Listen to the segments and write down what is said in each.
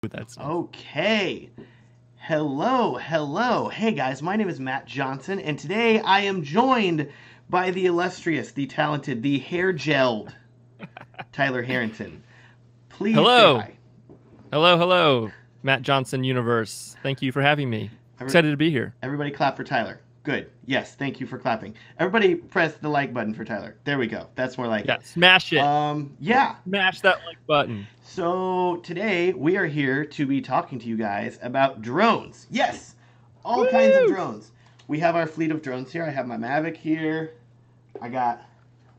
with that stuff. Okay. Hello. Hey guys, my name is Matt Johnson, and today I am joined by the illustrious, the talented, the hair-gelled Tyler Herrinton. Please Hello. say hi. Hello, Matt Johnson universe. Thank you for having me. Excited to be here. Everybody clap for Tyler. Good. Yes, thank you for clapping. Everybody press the like button for Tyler. There we go. That's more like Yeah, it. smash it. Yeah. Smash that like button. So today we are here to be talking to you guys about drones. Yes, all kinds of drones. We have our fleet of drones here. I have my Mavic here. I got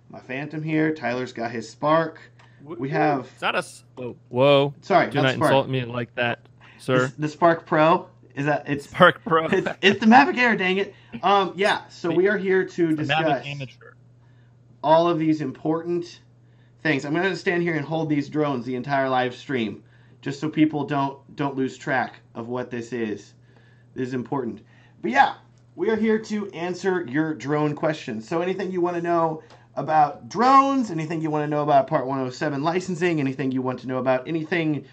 my Phantom here. Tyler's got his Spark. We have... Is that a... Whoa. Sorry, do not Spark. Insult me like that, sir. The Spark Pro. Is that... It's Spark Pro. It's the Mavic Air, dang it. Yeah, so we are here to discuss all of these important things. I'm going to stand here and hold these drones the entire live stream, just so people don't lose track of what this is. This is important. But yeah, we are here to answer your drone questions. So anything you want to know about drones, anything you want to know about Part 107 licensing, anything you want to know about anything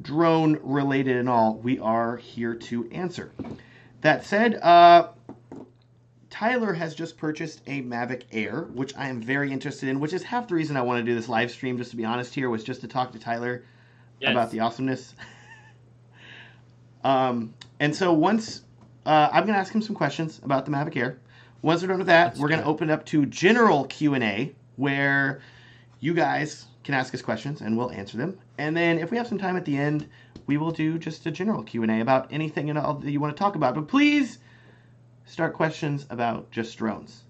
drone related and all, we are here to answer. That said, Tyler has just purchased a Mavic Air, which I am very interested in, which is half the reason I want to do this live stream, just to be honest here, was just to talk to Tyler about the awesomeness. And so once, I'm going to ask him some questions about the Mavic Air. Once we're done with that, we're going to open it up to general Q&A, where you guys can ask us questions and we'll answer them. And then if we have some time at the end, we will do just a general Q&A about anything and all that you want to talk about. But please start questions about just drones.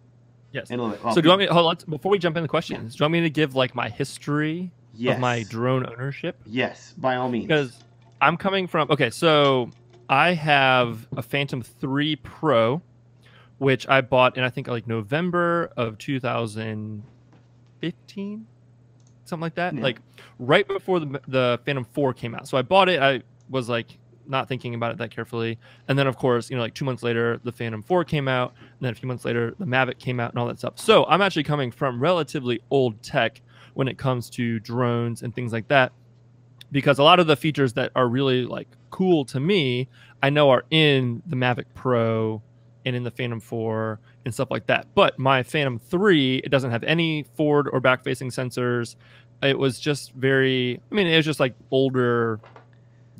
Yes. In a little bit. Well, so do you want me, hold on, before we jump into questions, do you want me to give like my history of my drone ownership? Yes, by all means. Because I'm coming from, okay, so I have a Phantom 3 Pro, which I bought in, I think, like November of 2015, something like that. Yeah. Like right before the Phantom 4 came out. So I bought it. I was like not thinking about it that carefully. And then, of course, you know, like 2 months later, the Phantom 4 came out. And then a few months later, the Mavic came out and all that stuff. So I'm actually coming from relatively old tech when it comes to drones and things like that. Because a lot of the features that are really like cool to me, I know are in the Mavic Pro and in the Phantom 4 and stuff like that. But my Phantom 3, it doesn't have any forward or back-facing sensors. It was just very, I mean, it was just like older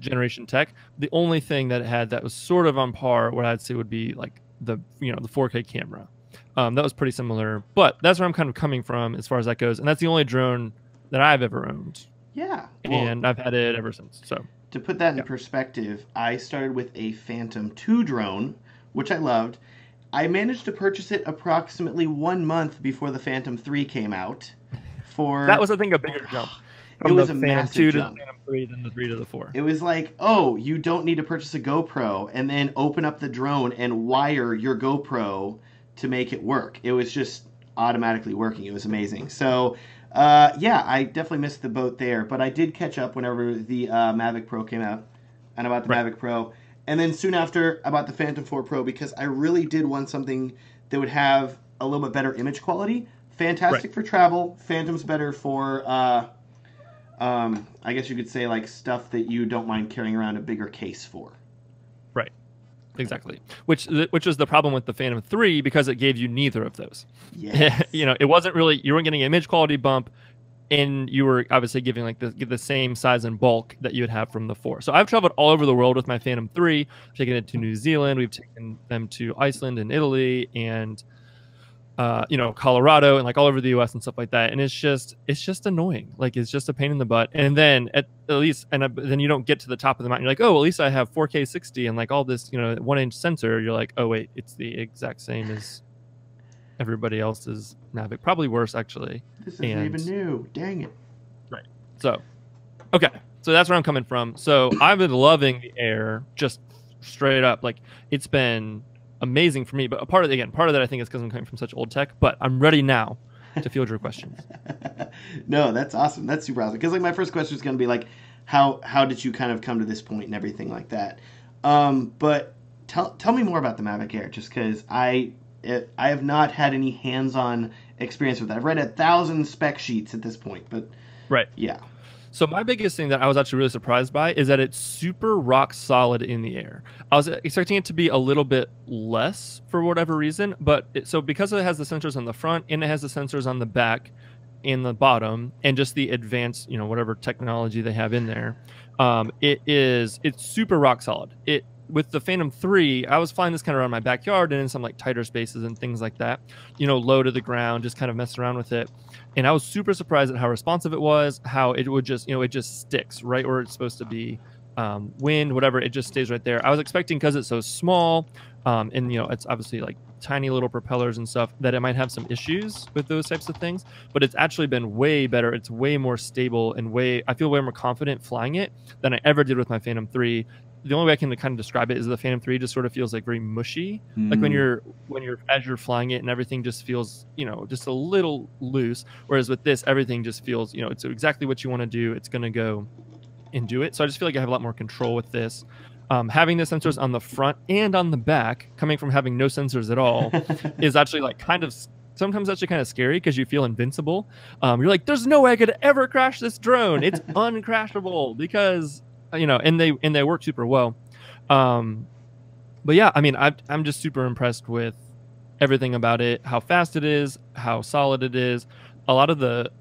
generation tech. The only thing that it had that was sort of on par, what I'd say would be like the, you know, the 4K camera. That was pretty similar, but that's where I'm kind of coming from as far as that goes. And that's the only drone that I've ever owned. Yeah. And I've had it ever since. So to put that in perspective, I started with a Phantom 2 drone, which I loved. I managed to purchase it approximately 1 month before the Phantom 3 came out. That was, I think, a bigger jump. It was a massive jump. To the Phantom 3, then the 3 to the 4. It was like, oh, you don't need to purchase a GoPro and then open up the drone and wire your GoPro to make it work. It was just automatically working. It was amazing. So, yeah, I definitely missed the boat there. But I did catch up whenever the Mavic Pro came out and about the Mavic Pro. And then soon after, I bought the Phantom 4 Pro because I really did want something that would have a little bit better image quality. Fantastic for travel. Phantom's better for, I guess you could say, like, stuff that you don't mind carrying around a bigger case for. Right. Exactly. Which was the problem with the Phantom 3 because it gave you neither of those. Yes. You know, it wasn't really, you weren't getting an image quality bump, and you were obviously giving like the same size and bulk that you would have from the 4. So I've traveled all over the world with my Phantom 3. I've taken it to New Zealand. We've taken them to Iceland and Italy and, you know, Colorado and like all over the US and stuff like that. And it's just annoying. Like, it's just a pain in the butt. And then at least, then you don't get to the top of the mountain. You're like, oh, at least I have 4K 60 and like all this, you know, 1-inch sensor. You're like, oh wait, it's the exact same as everybody else's Mavic. Probably worse, actually. This isn't even new. Dang it. Right. So, okay. So that's where I'm coming from. So I've been loving the Air, just straight up. Like, it's been amazing for me. But part of that I think is because I'm coming from such old tech. But I'm ready now to field your questions. No, that's awesome. That's super awesome. Because like my first question is going to be like, how did you kind of come to this point and everything like that? But tell me more about the Mavic Air, just because I have not had any hands-on experience with that. I've read 1,000 spec sheets at this point, but right. Yeah. So my biggest thing that I was actually really surprised by is that it's super rock solid in the air. I was expecting it to be a little bit less for whatever reason, but so because it has the sensors on the front and it has the sensors on the back and the bottom and just the advanced, you know, whatever technology they have in there, it's super rock solid. With the Phantom 3, I was flying this kind of around my backyard and in some like tighter spaces and things like that, you know, low to the ground, just kind of messing around with it. And I was super surprised at how responsive it was, how it would just, you know, it just sticks right where it's supposed to be. Wind, whatever, it just stays right there. I was expecting, because it's so small, and, you know, it's obviously like tiny little propellers and stuff, that it might have some issues with those types of things. But it's actually been way better. It's way more stable and I feel way more confident flying it than I ever did with my Phantom 3. The only way I can kind of describe it is the Phantom 3 just sort of feels like very mushy. Like when you're as you're flying it and everything just feels, you know, just a little loose. Whereas with this, everything just feels, you know, it's exactly what you want to do. It's going to go and do it. So I just feel like I have a lot more control with this. Having the sensors on the front and on the back, coming from having no sensors at all, is actually like sometimes actually kind of scary, because you feel invincible. You're like, there's no way I could ever crash this drone. It's uncrashable, because, you know, and they work super well. But yeah, I mean, I'm just super impressed with everything about it, how fast it is, how solid it is. A lot of the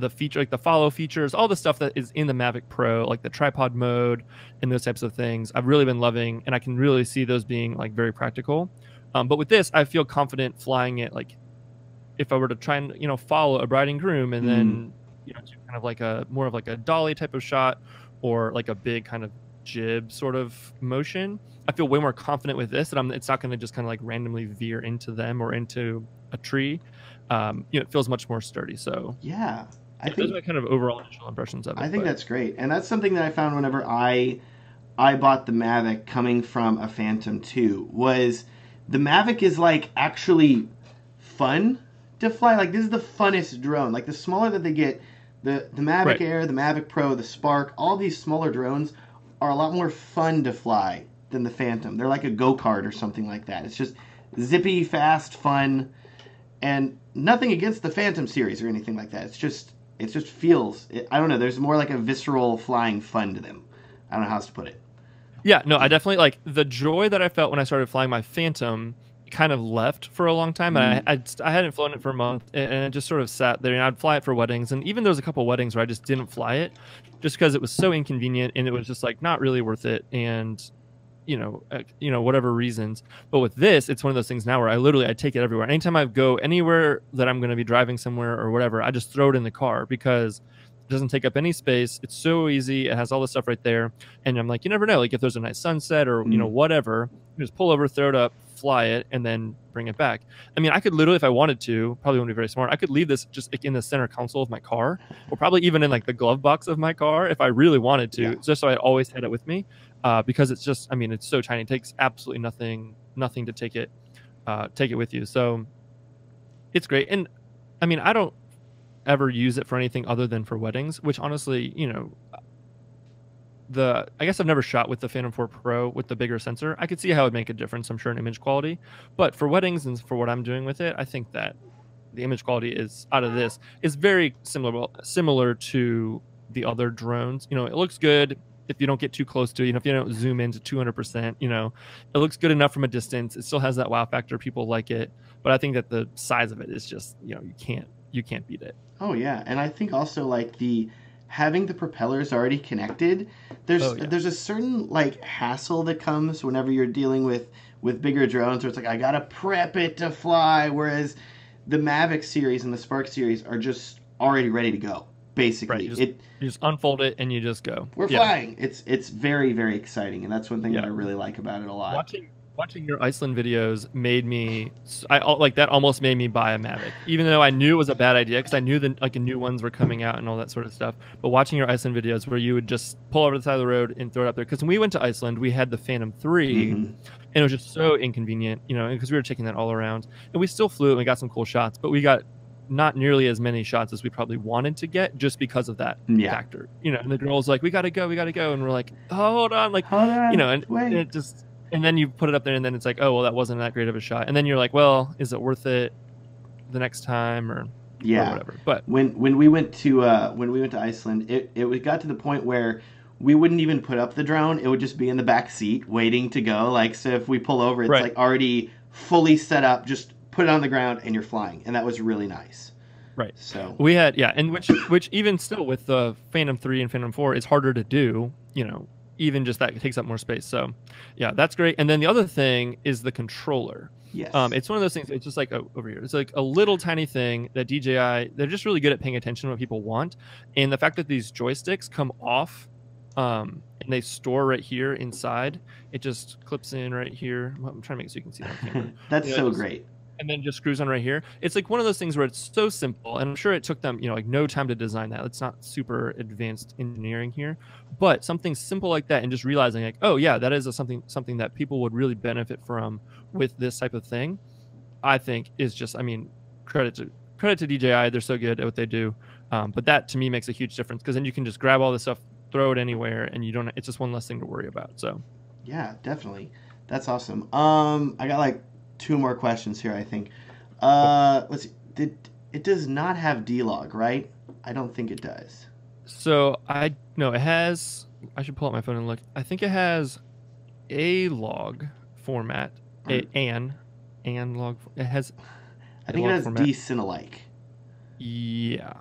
feature, like the follow features, all the stuff that is in the Mavic Pro, like the tripod mode and those types of things, I've really been loving, and I can really see those being like very practical. But with this, I feel confident flying it. Like if I were to try and, you know, follow a bride and groom and then, you know, do kind of like more of like a dolly type of shot, or like a big kind of jib sort of motion, I feel way more confident with this that it's not going to just kind of like randomly veer into them or into a tree. You know, it feels much more sturdy. So yeah, I think those are my kind of overall initial impressions of it. I think that's great, and that's something that I found whenever I bought the Mavic coming from a Phantom 2, was the Mavic is like actually fun to fly. Like, this is the funnest drone. Like, the smaller that they get, the Mavic Right. Air, the Mavic Pro, the Spark, all these smaller drones are a lot more fun to fly than the Phantom. They're like a go-kart or something like that. It's just zippy, fast, fun, and nothing against the Phantom series or anything like that. It just feels, I don't know, there's more like a visceral flying fun to them. I don't know how else to put it. Yeah, no, I definitely like the joy that I felt when I started flying my Phantom kind of left for a long time. And I hadn't flown it for a month, and it just sort of sat there. And I'd fly it for weddings, and even there was a couple weddings where I just didn't fly it, just because it was so inconvenient and it was just like not really worth it. And you know, whatever reasons. But with this, it's one of those things now where I take it everywhere. Anytime I go anywhere that I'm going to be driving somewhere or whatever, I just throw it in the car, because it doesn't take up any space. It's so easy. It has all the stuff right there. And I'm like, you never know. Like if there's a nice sunset or, you know, whatever, you just pull over, throw it up, fly it, and then bring it back. I mean, I could literally, if I wanted to, probably wouldn't be very smart, I could leave this just like in the center console of my car, or probably even in like the glove box of my car if I really wanted to, just so I always had it with me. Because it's just, I mean, it's so tiny. It takes absolutely nothing to take it with you. So it's great. And I mean, I don't ever use it for anything other than for weddings, which honestly, you know, I guess I've never shot with the Phantom 4 Pro with the bigger sensor. I could see how it would make a difference, I'm sure, in image quality. But for weddings and for what I'm doing with it, I think that the image quality is out of this is very similar to the other drones. You know, it looks good if you don't get too close to it. You know, if you don't zoom into 200%, you know, it looks good enough from a distance. It still has that wow factor. People like it. But I think that the size of it is just, you know, you can't beat it. Oh yeah, and I think also like having the propellers already connected, there's a certain like hassle that comes whenever you're dealing with bigger drones, where it's like I gotta prep it to fly, whereas the Mavic series and the Spark series are just already ready to go. Basically, right. You just unfold it and you just go. We're flying. It's very, very exciting, and that's one thing that I really like about it a lot. Watching your Iceland videos made me, that almost made me buy a Mavic, even though I knew it was a bad idea, because I knew that like new ones were coming out and all that sort of stuff. But watching your Iceland videos where you would just pull over the side of the road and throw it up there, because when we went to Iceland, we had the Phantom 3, and it was just so inconvenient, you know, because we were taking that all around, and we still flew it and we got some cool shots, but we got not nearly as many shots as we probably wanted to get, just because of that factor, you know. And the girl's like, we gotta go, and we're like, hold on, you know, and it just. And then you put it up there, and then it's like, oh, well, that wasn't that great of a shot. And then you're like, well, is it worth it the next time? Or Yeah. or whatever. But when we went to Iceland, it got to the point where we wouldn't even put up the drone. It would just be in the back seat waiting to go. Like, so if we pull over, it's Right. like already fully set up. Just put it on the ground and you're flying, and that was really nice. Right. So We had, yeah, and which even still with the Phantom 3 and Phantom 4 is harder to do, you know, even just that it takes up more space. So yeah, that's great. And then the other thing is the controller. yes, It's one of those things, it's just like over here. It's like a little tiny thing that DJI, they're just really good at paying attention to what people want. And the fact that these joysticks come off and they store right here inside, it just clips in right here. I'm trying to make it so you can see that on camera. that's Yeah, so just- great. And then just screws on right here. It's like one of those things where it's so simple, and I'm sure it took them, you know, like no time to design that. It's not super advanced engineering here, but something simple like that, and just realizing like, oh yeah, that is something that people would really benefit from with this type of thing. I think is just, I mean, credit to DJI. They're so good at what they do. But that to me makes a huge difference, because then you can just grab all this stuff, throw it anywhere, and you don't. It's just one less thing to worry about. So Yeah, definitely. That's awesome. I got like 2 more questions here, I think. Let's see. It does not have D-Log, right? I don't think it does. So no, it has. I should pull up my phone and look. I think it has a log format, an log. It has. I think it has D-Cinelike. Yeah.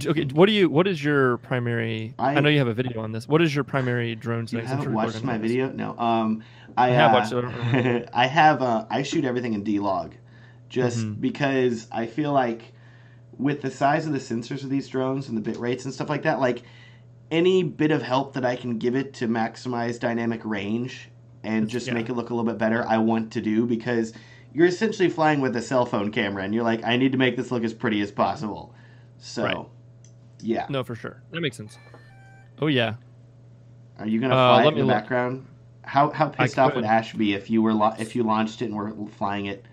Okay. What is your primary? I know you have a video on this. What is your primary drone? You haven't watched my video? No. I have watched it. I have. I shoot everything in D-Log, just because I feel like with the size of the sensors of these drones and the bit rates and stuff like that, like any bit of help that I can give it to maximize dynamic range and just make it look a little bit better, I want to do, because you're essentially flying with a cell phone camera, and you're like, I need to make this look as pretty as possible. So. Right. Yeah. No, for sure. That makes sense. Oh yeah. Are you gonna fly it in the background? How pissed off would Ash be if you launched it and were flying it?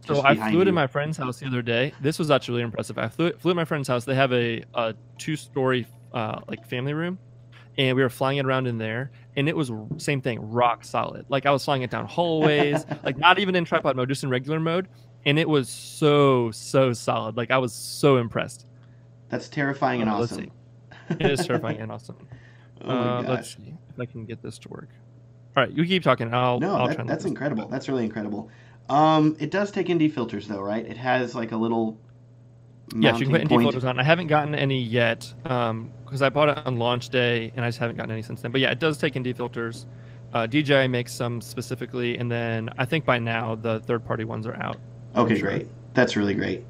So I flew it in my friend's house the other day. This was actually really impressive. I flew at my friend's house. They have a 2-story like family room, and we were flying it around in there, and it was same thing, rock solid. Like I was flying it down hallways, like not even in tripod mode, just in regular mode, and it was so solid. Like I was so impressed. That's terrifying and awesome. It is terrifying and awesome. Oh my gosh. Let's see if I can get this to work. All right, you keep talking. That's incredible. That's really incredible. It does take ND filters though, right? It has like a little yes, you can put ND filters on. I haven't gotten any yet because I bought it on launch day and I just haven't gotten any since then. But yeah, it does take ND filters. DJI makes some specifically, and then I think by now the third-party ones are out. Okay, great. That's really great.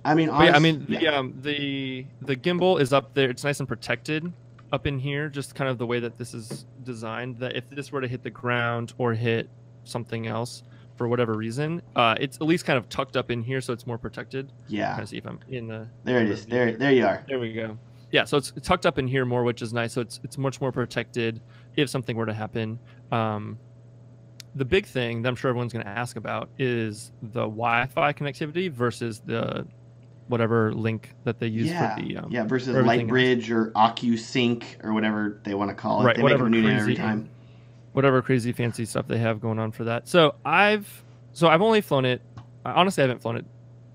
I mean, the gimbal is up there. It's nice and protected up in here, just kind of the way that this is designed, that if this were to hit the ground or hit something else for whatever reason, it's at least kind of tucked up in here, so it's more protected. Yeah. I'm trying to see if I'm in the... There it is. There you are. There we go. Yeah, so it's tucked up in here more, which is nice. So it's much more protected if something were to happen. The big thing that I'm sure everyone's going to ask about is the Wi-Fi connectivity versus the whatever link that they use for the versus Lightbridge or OcuSync or whatever they want to call it. Right, they make a new name every time. Whatever crazy fancy stuff they have going on for that. So I've only flown it. Honestly, I haven't flown it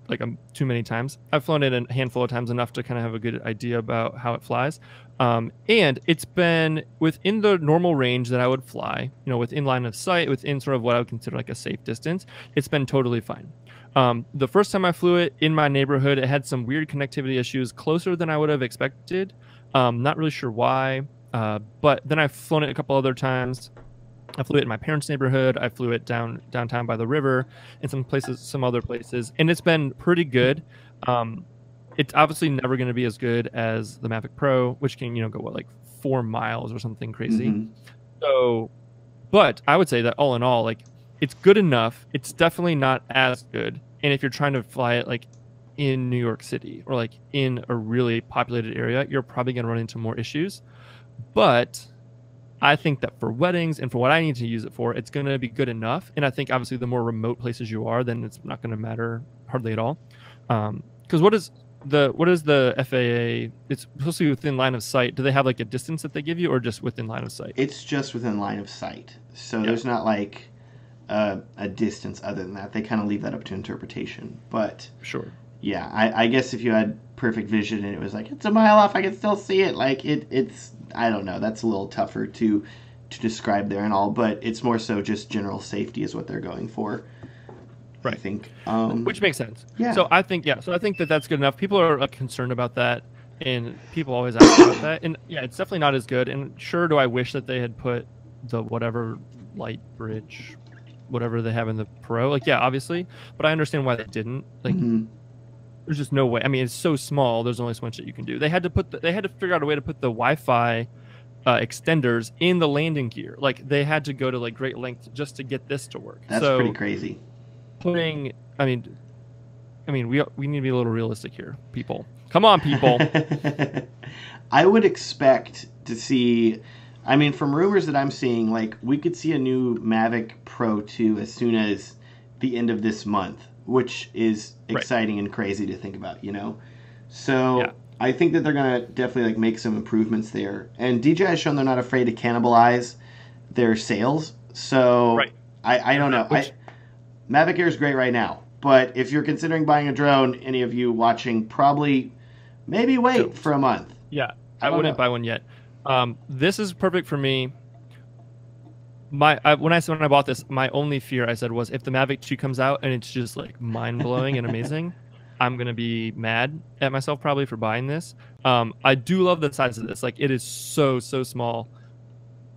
like too many times. I've flown it a handful of times, enough to kind of have a good idea about how it flies. And it's been within the normal range that I would fly, you know, within line of sight, within sort of what I would consider like a safe distance. It's been totally fine. The first time I flew it in my neighborhood, it had some weird connectivity issues closer than I would have expected. Not really sure why, but then I've flown it a couple other times. I flew it in my parents' neighborhood. I flew it downtown by the river and some other places, and it's been pretty good. It's obviously never going to be as good as the Mavic Pro, which can, you know, go like 4 miles or something crazy. Mm-hmm. So, but I would say that all in all, like, it's good enough. It's definitely not as good. And if you're trying to fly it like in New York City or like in a really populated area, you're probably going to run into more issues. But I think that for weddings and for what I need to use it for, it's going to be good enough. And I think obviously the more remote places you are, then it's not going to matter hardly at all. Because what is the FAA? It's supposed to be within line of sight. Do they have like a distance that they give you, or just within line of sight? It's just within line of sight. So there's not like a distance other than that. They kind of leave that up to interpretation. But Sure. yeah, I guess if you had perfect vision and it was like, it's a mile off, I can still see it. Like it's I don't know. That's a little tougher to describe there and all, but it's more so just general safety is what they're going for. Right. I think. Which makes sense. Yeah. So I think that that's good enough. People are concerned about that, and people always ask about that. And yeah, it's definitely not as good. And sure, do I wish that they had put the whatever light bridge, whatever they have in the Pro? Like, yeah, obviously, but I understand why they didn't. Like, there's just no way. I mean, it's so small. There's only so much that you can do. They had to figure out a way to put the Wi-Fi extenders in the landing gear. Like, they had to go to like great lengths just to get this to work. That's pretty crazy. I mean, we need to be a little realistic here, people. Come on, people. I would expect to see, I mean, from rumors that I'm seeing, like, we could see a new Mavic Pro 2 as soon as the end of this month, which is exciting and crazy to think about, you know? So yeah. I think that they're going to definitely like make some improvements there. And DJI has shown they're not afraid to cannibalize their sales. So I don't know. Mavic Air is great right now. But if you're considering buying a drone, any of you watching, probably maybe wait for a month. Yeah, I wouldn't buy one yet. This is perfect for me. When I bought this, my only fear, I said, was if the Mavic 2 comes out and it's just like mind-blowing and amazing, I'm going to be mad at myself probably for buying this. I do love the size of this. Like, it is so small.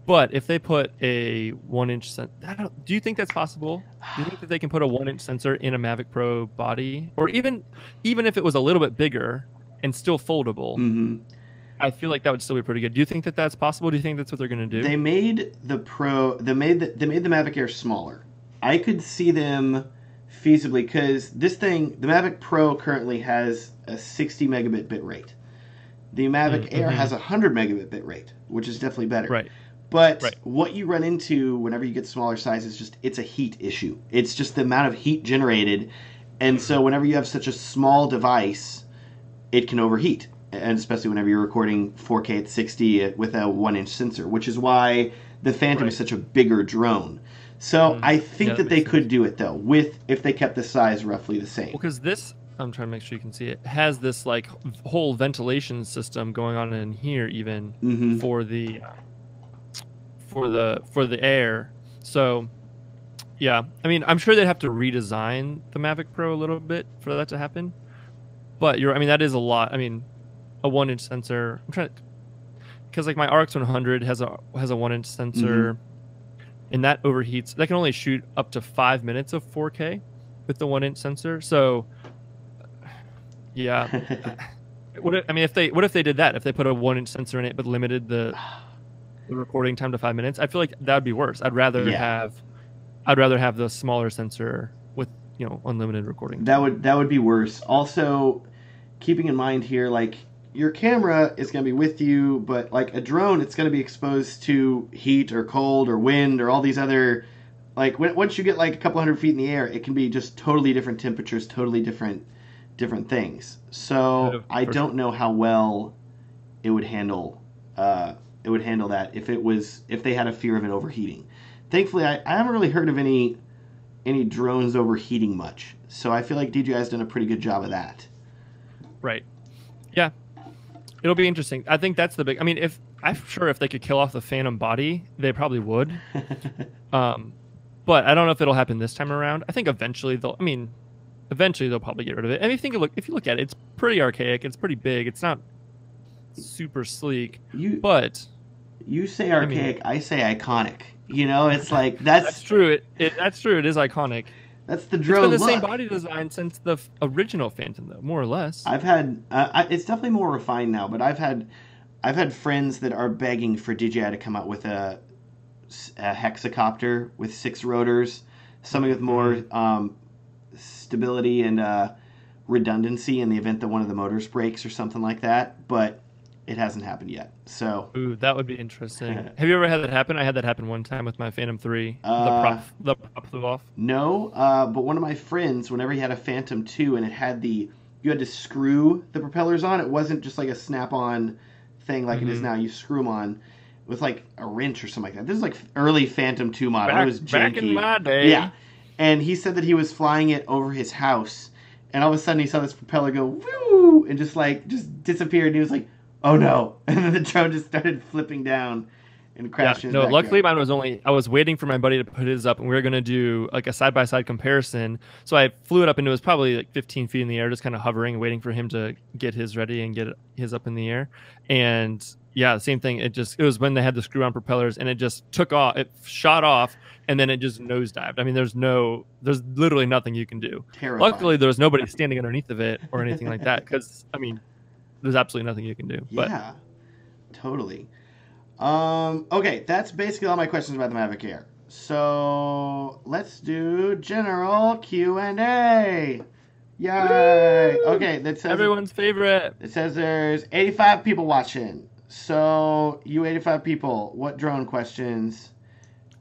But if they put a 1-inch sensor, do you think that's possible? Do you think that they can put a 1-inch sensor in a Mavic Pro body? Or even if it was a little bit bigger and still foldable, I feel like that would still be pretty good. Do you think that that's possible? Do you think that's what they're going to do? They made the Mavic Air smaller. I could see them feasibly, because the Mavic Pro currently has a 60 megabit bit rate. The Mavic Air has a 100 megabit bit rate, which is definitely better. Right. But what you run into whenever you get smaller sizes, it's a heat issue. It's just the amount of heat generated. And so whenever you have such a small device, it can overheat. And especially whenever you're recording 4K at 60 with a 1-inch sensor, which is why the Phantom is such a bigger drone. So I think that they could do it, though, if they kept the size roughly the same. Well, because this, I'm trying to make sure you can see it, has this like whole ventilation system going on in here even for the air. So yeah, I mean, I'm sure they'd have to redesign the Mavic Pro a little bit for that to happen. But that is a lot. I mean, a 1-inch sensor. I'm trying to, because like my RX 100 has a 1-inch sensor, and that overheats. That can only shoot up to 5 minutes of 4K with the 1-inch sensor. So yeah, what if they did that? If they put a 1-inch sensor in it but limited the recording time to 5 minutes, I feel like that would be worse. I'd rather have the smaller sensor with unlimited recording. That would be worse. Also, keeping in mind here, like, your camera is going to be with you, but like a drone, it's going to be exposed to heat or cold or wind or all these other, like, once you get like a couple hundred feet in the air, it can be just totally different temperatures, totally different things. So I don't know how well it would handle that if they had a fear of it overheating. Thankfully, I haven't really heard of any drones overheating much, so I feel like DJI has done a pretty good job of that. Right. Yeah. It'll be interesting. I think that's the big. I mean, I'm sure if they could kill off the Phantom body, they probably would. But I don't know if it'll happen this time around. I think eventually they'll probably get rid of it. And if you look at it, it's pretty archaic. It's pretty big. It's not super sleek. You say archaic, I say iconic. It's like that's true. That's true. It is iconic. That's the drone. It's been the same body design since the original Phantom, though, more or less. I've had it's definitely more refined now, but I've had friends that are begging for DJI to come out with a hexacopter with 6 rotors, something with more stability and redundancy in the event that one of the motors breaks or something like that. But it hasn't happened yet. So that would be interesting. Have you ever had that happen? I had that happen one time with my Phantom 3. The prop flew off. No, but one of my friends, whenever he had a Phantom 2 and it had you had to screw the propellers on. It wasn't just like a snap-on thing like it is now. You screw them on. with like a wrench or something like that. This is like early Phantom 2 model. It was janky. Back in my day. Yeah. And he said that he was flying it over his house, and all of a sudden he saw this propeller go woo and just disappeared. And he was like, "Oh no!" And then the drone just started flipping down and crashed. Yeah, no, luckily mine was I was waiting for my buddy to put his up, and we were gonna do like a side by side comparison. So I flew it up, and it was probably like 15 feet in the air, just kind of hovering, waiting for him to get his ready and get his up in the air. And yeah, the same thing. It was when they had the screw on propellers, and it just took off. It shot off, and then it just nosedived. I mean, there's literally nothing you can do. Terrifying. Luckily, there was nobody standing underneath of it or anything like that, because I mean, there's absolutely nothing you can do. Yeah, totally. Okay, that's basically all my questions about the Mavic Air. So let's do general Q&A. Yay! Woo! Okay, that says everyone's favorite. It says there's 85 people watching. So you 85 people, what drone questions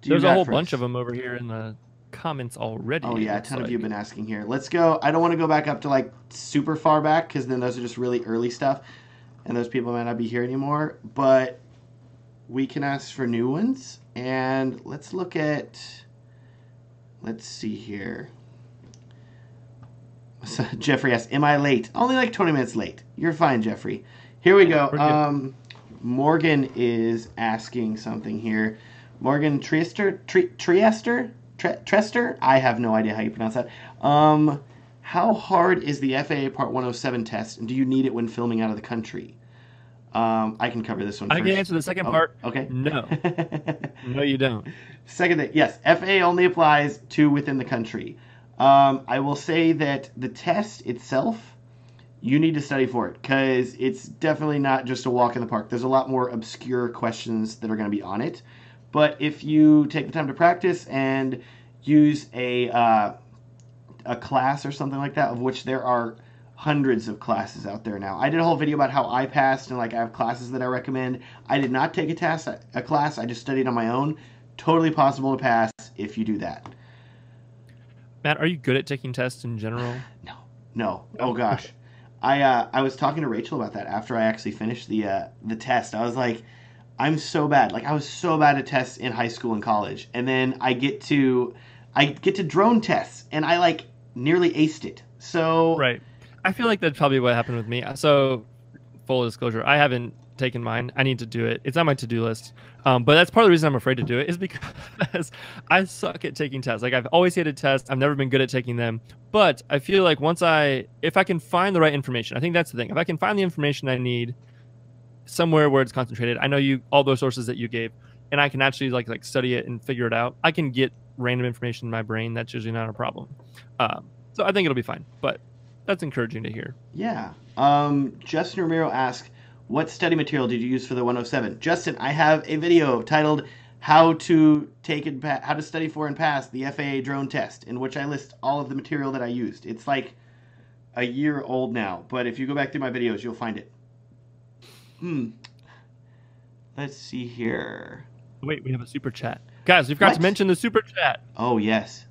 do you There's got a whole for bunch us? of them over here in the comments already. Oh yeah, a ton of you have been asking here. Let's go. I don't want to go back up to like super far back, because then those are just really early stuff, and those people might not be here anymore. But we can ask for new ones, and let's see here. So Jeffrey asks, am I late? Only like 20 minutes late. You're fine, Jeffrey. Here we go. Morgan is asking something here. Morgan Triester? I have no idea how you pronounce that. How hard is the FAA Part 107 test, and do you need it when filming out of the country? I can cover this one first. I can answer the second part. Okay. No. No, you don't. Second thing, yes, FAA only applies to within the country. I will say that the test itself, you need to study for it, because it's definitely not just a walk in the park. There's a lot more obscure questions that are going to be on it. But if you take the time to practice and use a class or something like that, of which there are hundreds of classes out there now. I did a whole video about how I passed, and like I have classes that I recommend. I did not take a class. I just studied on my own. Totally possible to pass if you do that. Matt, are you good at taking tests in general? No. Oh gosh. I was talking to Rachel about that after I actually finished the test. I was like, I'm so bad. Like I was so bad at tests in high school and college, and then I get to drone tests, and I like nearly aced it. So right. I feel like that's probably what happened with me. So, full disclosure, I haven't taken mine. I need to do it. It's on my to-do list. But that's part of the reason I'm afraid to do it, is because I suck at taking tests. Like I've always hated tests. I've never been good at taking them. But I feel like if I can find the right information, I think that's the thing. If I can find the information I need somewhere where it's concentrated, I know all those sources that you gave, and I can actually like study it and figure it out. I can get random information in my brain. That's usually not a problem. So I think it'll be fine. But that's encouraging to hear. Yeah. Justin Romero asks, what study material did you use for the 107? Justin, I have a video titled How to Study for and Pass the FAA Drone Test, in which I list all of the material that I used. It's like a year old now, but if you go back through my videos, you'll find it. Let's see here. Wait, we have a super chat. Guys, we've got to mention the super chat. Oh, yes.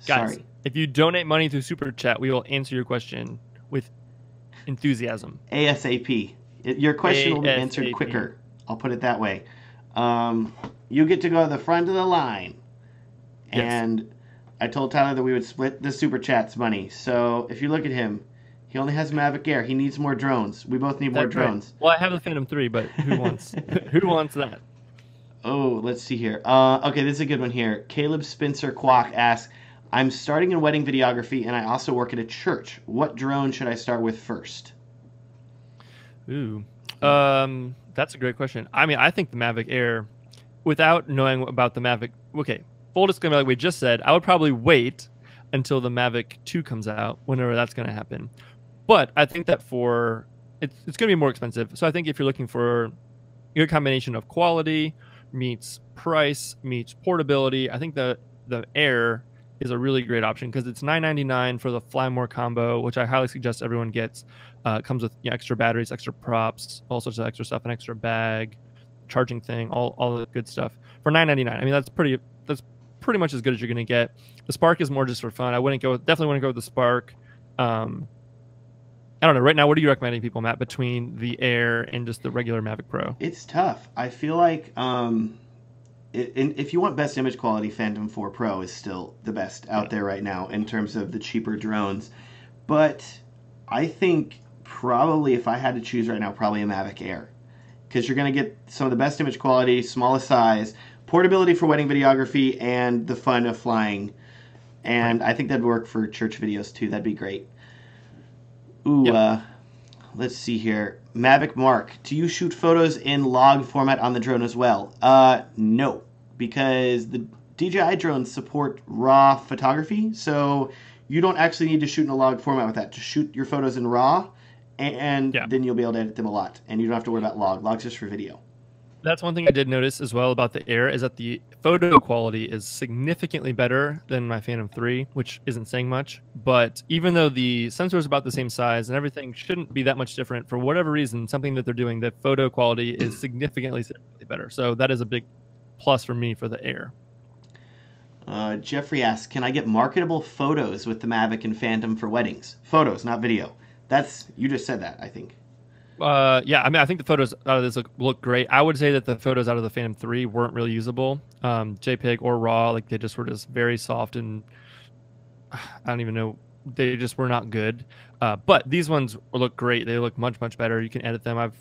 Guys, Sorry. If you donate money through super chat, we will answer your question with enthusiasm. ASAP. Your question will be answered quicker. I'll put it that way. You get to go to the front of the line. Yes. And I told Tyler that we would split the super chat's money. So if you look at him, he only has Mavic Air. He needs more drones. We both need more drones. Right. Well, I have the Phantom 3, but who wants that? Oh, let's see here. Okay, this is a good one here. Caleb Spencer Kwok asks, I'm starting in wedding videography, and I also work at a church. What drone should I start with first? Ooh, that's a great question. I mean, I think the Mavic Air, without knowing about the Mavic, okay, full disclaimer, like we just said, I would probably wait until the Mavic 2 comes out, whenever that's going to happen. But I think that it's going to be more expensive. So I think if you're looking for a combination of quality meets price meets portability, I think the Air is a really great option, because it's $9.99 for the Fly More combo, which I highly suggest everyone gets. It comes with extra batteries, extra props, all sorts of extra stuff, an extra bag, charging thing, all the good stuff for $9.99. I mean, that's pretty much as good as you're going to get. The Spark is more just for fun. Definitely wouldn't go with the Spark. I don't know. Right now, what are you recommending people, Matt, between the Air and just the regular Mavic Pro? It's tough. I feel like if you want best image quality, Phantom 4 Pro is still the best out there right now in terms of the cheaper drones. But I think probably if I had to choose right now, probably a Mavic Air. Because you're going to get some of the best image quality, smallest size, portability for wedding videography, and the fun of flying. And I think that'd work for church videos too. That'd be great. Ooh, let's see here. Mavic Mark, do you shoot photos in log format on the drone as well? No, because the DJI drones support RAW photography, so you don't actually need to shoot in a log format with that. Just shoot your photos in RAW, and then you'll be able to edit them a lot, and you don't have to worry about log. Log's just for video. That's one thing I did notice as well about the Air is that the photo quality is significantly better than my Phantom 3, which isn't saying much. But even though the sensor is about the same size and everything shouldn't be that much different, for whatever reason, something that they're doing, the photo quality is significantly better. So that is a big plus for me for the Air. Jeffrey asks, can I get marketable photos with the Mavic and Phantom for weddings? Photos, not video. You just said that, I think. Yeah, I mean, I think the photos out of this look great. I would say that the photos out of the Phantom 3 weren't really usable, JPEG or RAW. Like they just were just very soft, and I don't even know. They just were not good. But these ones look great. They look much, much better. You can edit them. I've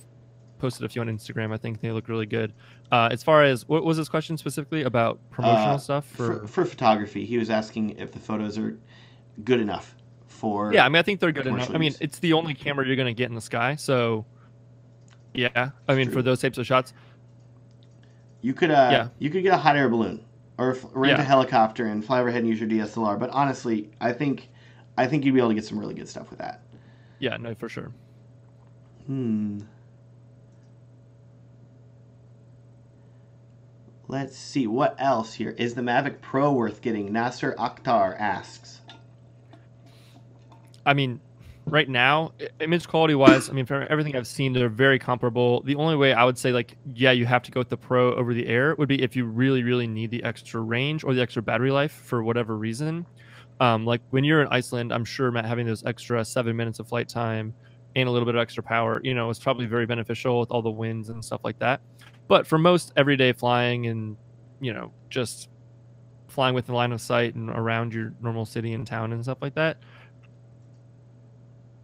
posted a few on Instagram. I think they look really good. As far as what was this question specifically about promotional stuff for photography? He was asking if the photos are good enough. Yeah, I mean, I think they're good enough. I mean, it's the only camera you're going to get in the sky, so yeah. I mean, for those types of shots, you could you could get a hot air balloon or rent a helicopter and fly overhead and use your DSLR. But honestly, I think you'd be able to get some really good stuff with that. Yeah, no, for sure. Let's see what else here. Is the Mavic Pro worth getting? Nasser Akhtar asks. I mean, right now, image quality wise, I mean, for everything I've seen, they're very comparable. The only way I would say, like, yeah, you have to go with the Pro over the Air would be if you really, really need the extra range or the extra battery life for whatever reason. Like when you're in Iceland, I'm sure, Matt, having those extra 7 minutes of flight time and a little bit of extra power, you know, is probably very beneficial with all the winds and stuff like that. But for most everyday flying and, you know, just flying with the line of sight and around your normal city and town and stuff like that,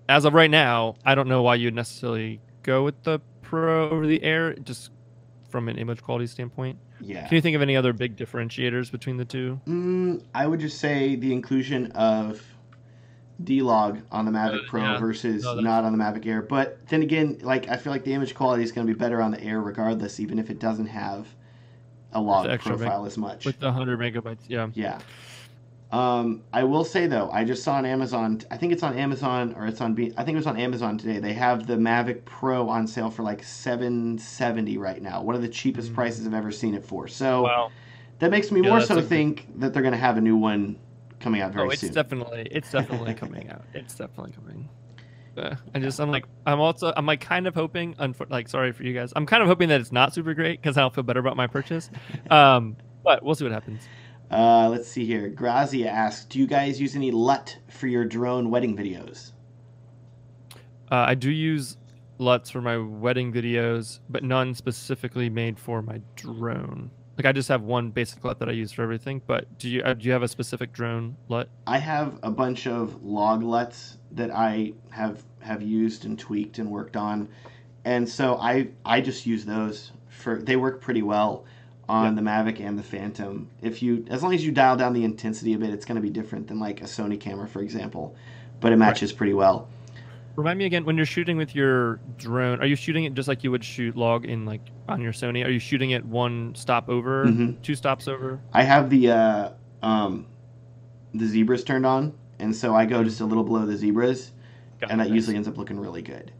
as of right now, I don't know why you'd necessarily go with the Pro over the Air, just from an image quality standpoint. Yeah. Can you think of any other big differentiators between the two? I would just say the inclusion of D-Log on the Mavic Pro versus not on the Mavic Air. But then again, like I feel like the image quality is going to be better on the Air regardless, even if it doesn't have a log profile as much. With the 100 megabytes, yeah. Yeah. I will say though, I just saw on Amazon. I think it's on Amazon or it's on. I think it was on Amazon today. They have the Mavic Pro on sale for like $770 right now. One of the cheapest prices I've ever seen it for. So that makes me more so think that they're going to have a new one coming out very soon. It's definitely coming out. It's definitely coming. I'm like kind of hoping. Like, sorry for you guys. I'm kind of hoping that it's not super great because I'll feel better about my purchase. But we'll see what happens. Let's see here. Grazia asks, do you guys use any LUT for your drone wedding videos? I do use LUTs for my wedding videos, but none specifically made for my drone. Like I just have one basic LUT that I use for everything. But do you have a specific drone LUT? I have a bunch of log LUTs that I have used and tweaked and worked on, and so I just use those they work pretty well on the Mavic and the Phantom. As long as you dial down the intensity a bit, it's going to be different than like a Sony camera, for example, but it matches pretty well. Remind me again, when you're shooting with your drone, are you shooting it just like you would shoot log in like on your Sony? Are you shooting it one stop over, two stops over? I have the zebras turned on, and so I go just a little below the zebras, and that usually ends up looking really good.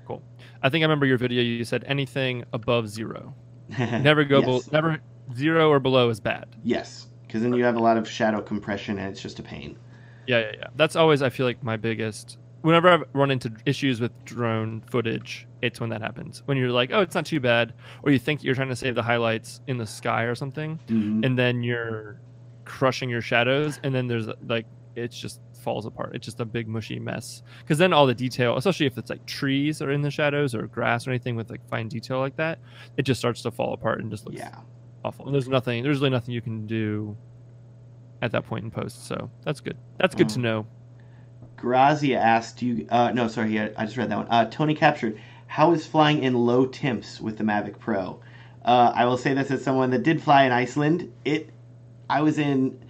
Cool. I think I remember your video. You said anything above 0. Never go never 0 or below is bad. Yes, because then you have a lot of shadow compression and it's just a pain. Yeah. That's always, I feel like, my biggest. Whenever I've run into issues with drone footage, it's when that happens. When you're like, oh, it's not too bad, or you think you're trying to save the highlights in the sky or something, and then you're crushing your shadows, and then there's like it just falls apart. It's just a big mushy mess. Because then all the detail, especially if it's like trees are in the shadows or grass or anything with like fine detail like that, it just starts to fall apart and just looks awful. And there's really nothing you can do at that point in post. So that's good. That's good to know. Grazia asked you. No, sorry, I just read that one. Tony Captured. How is flying in low temps with the Mavic Pro? I will say this as someone that did fly in Iceland. I was in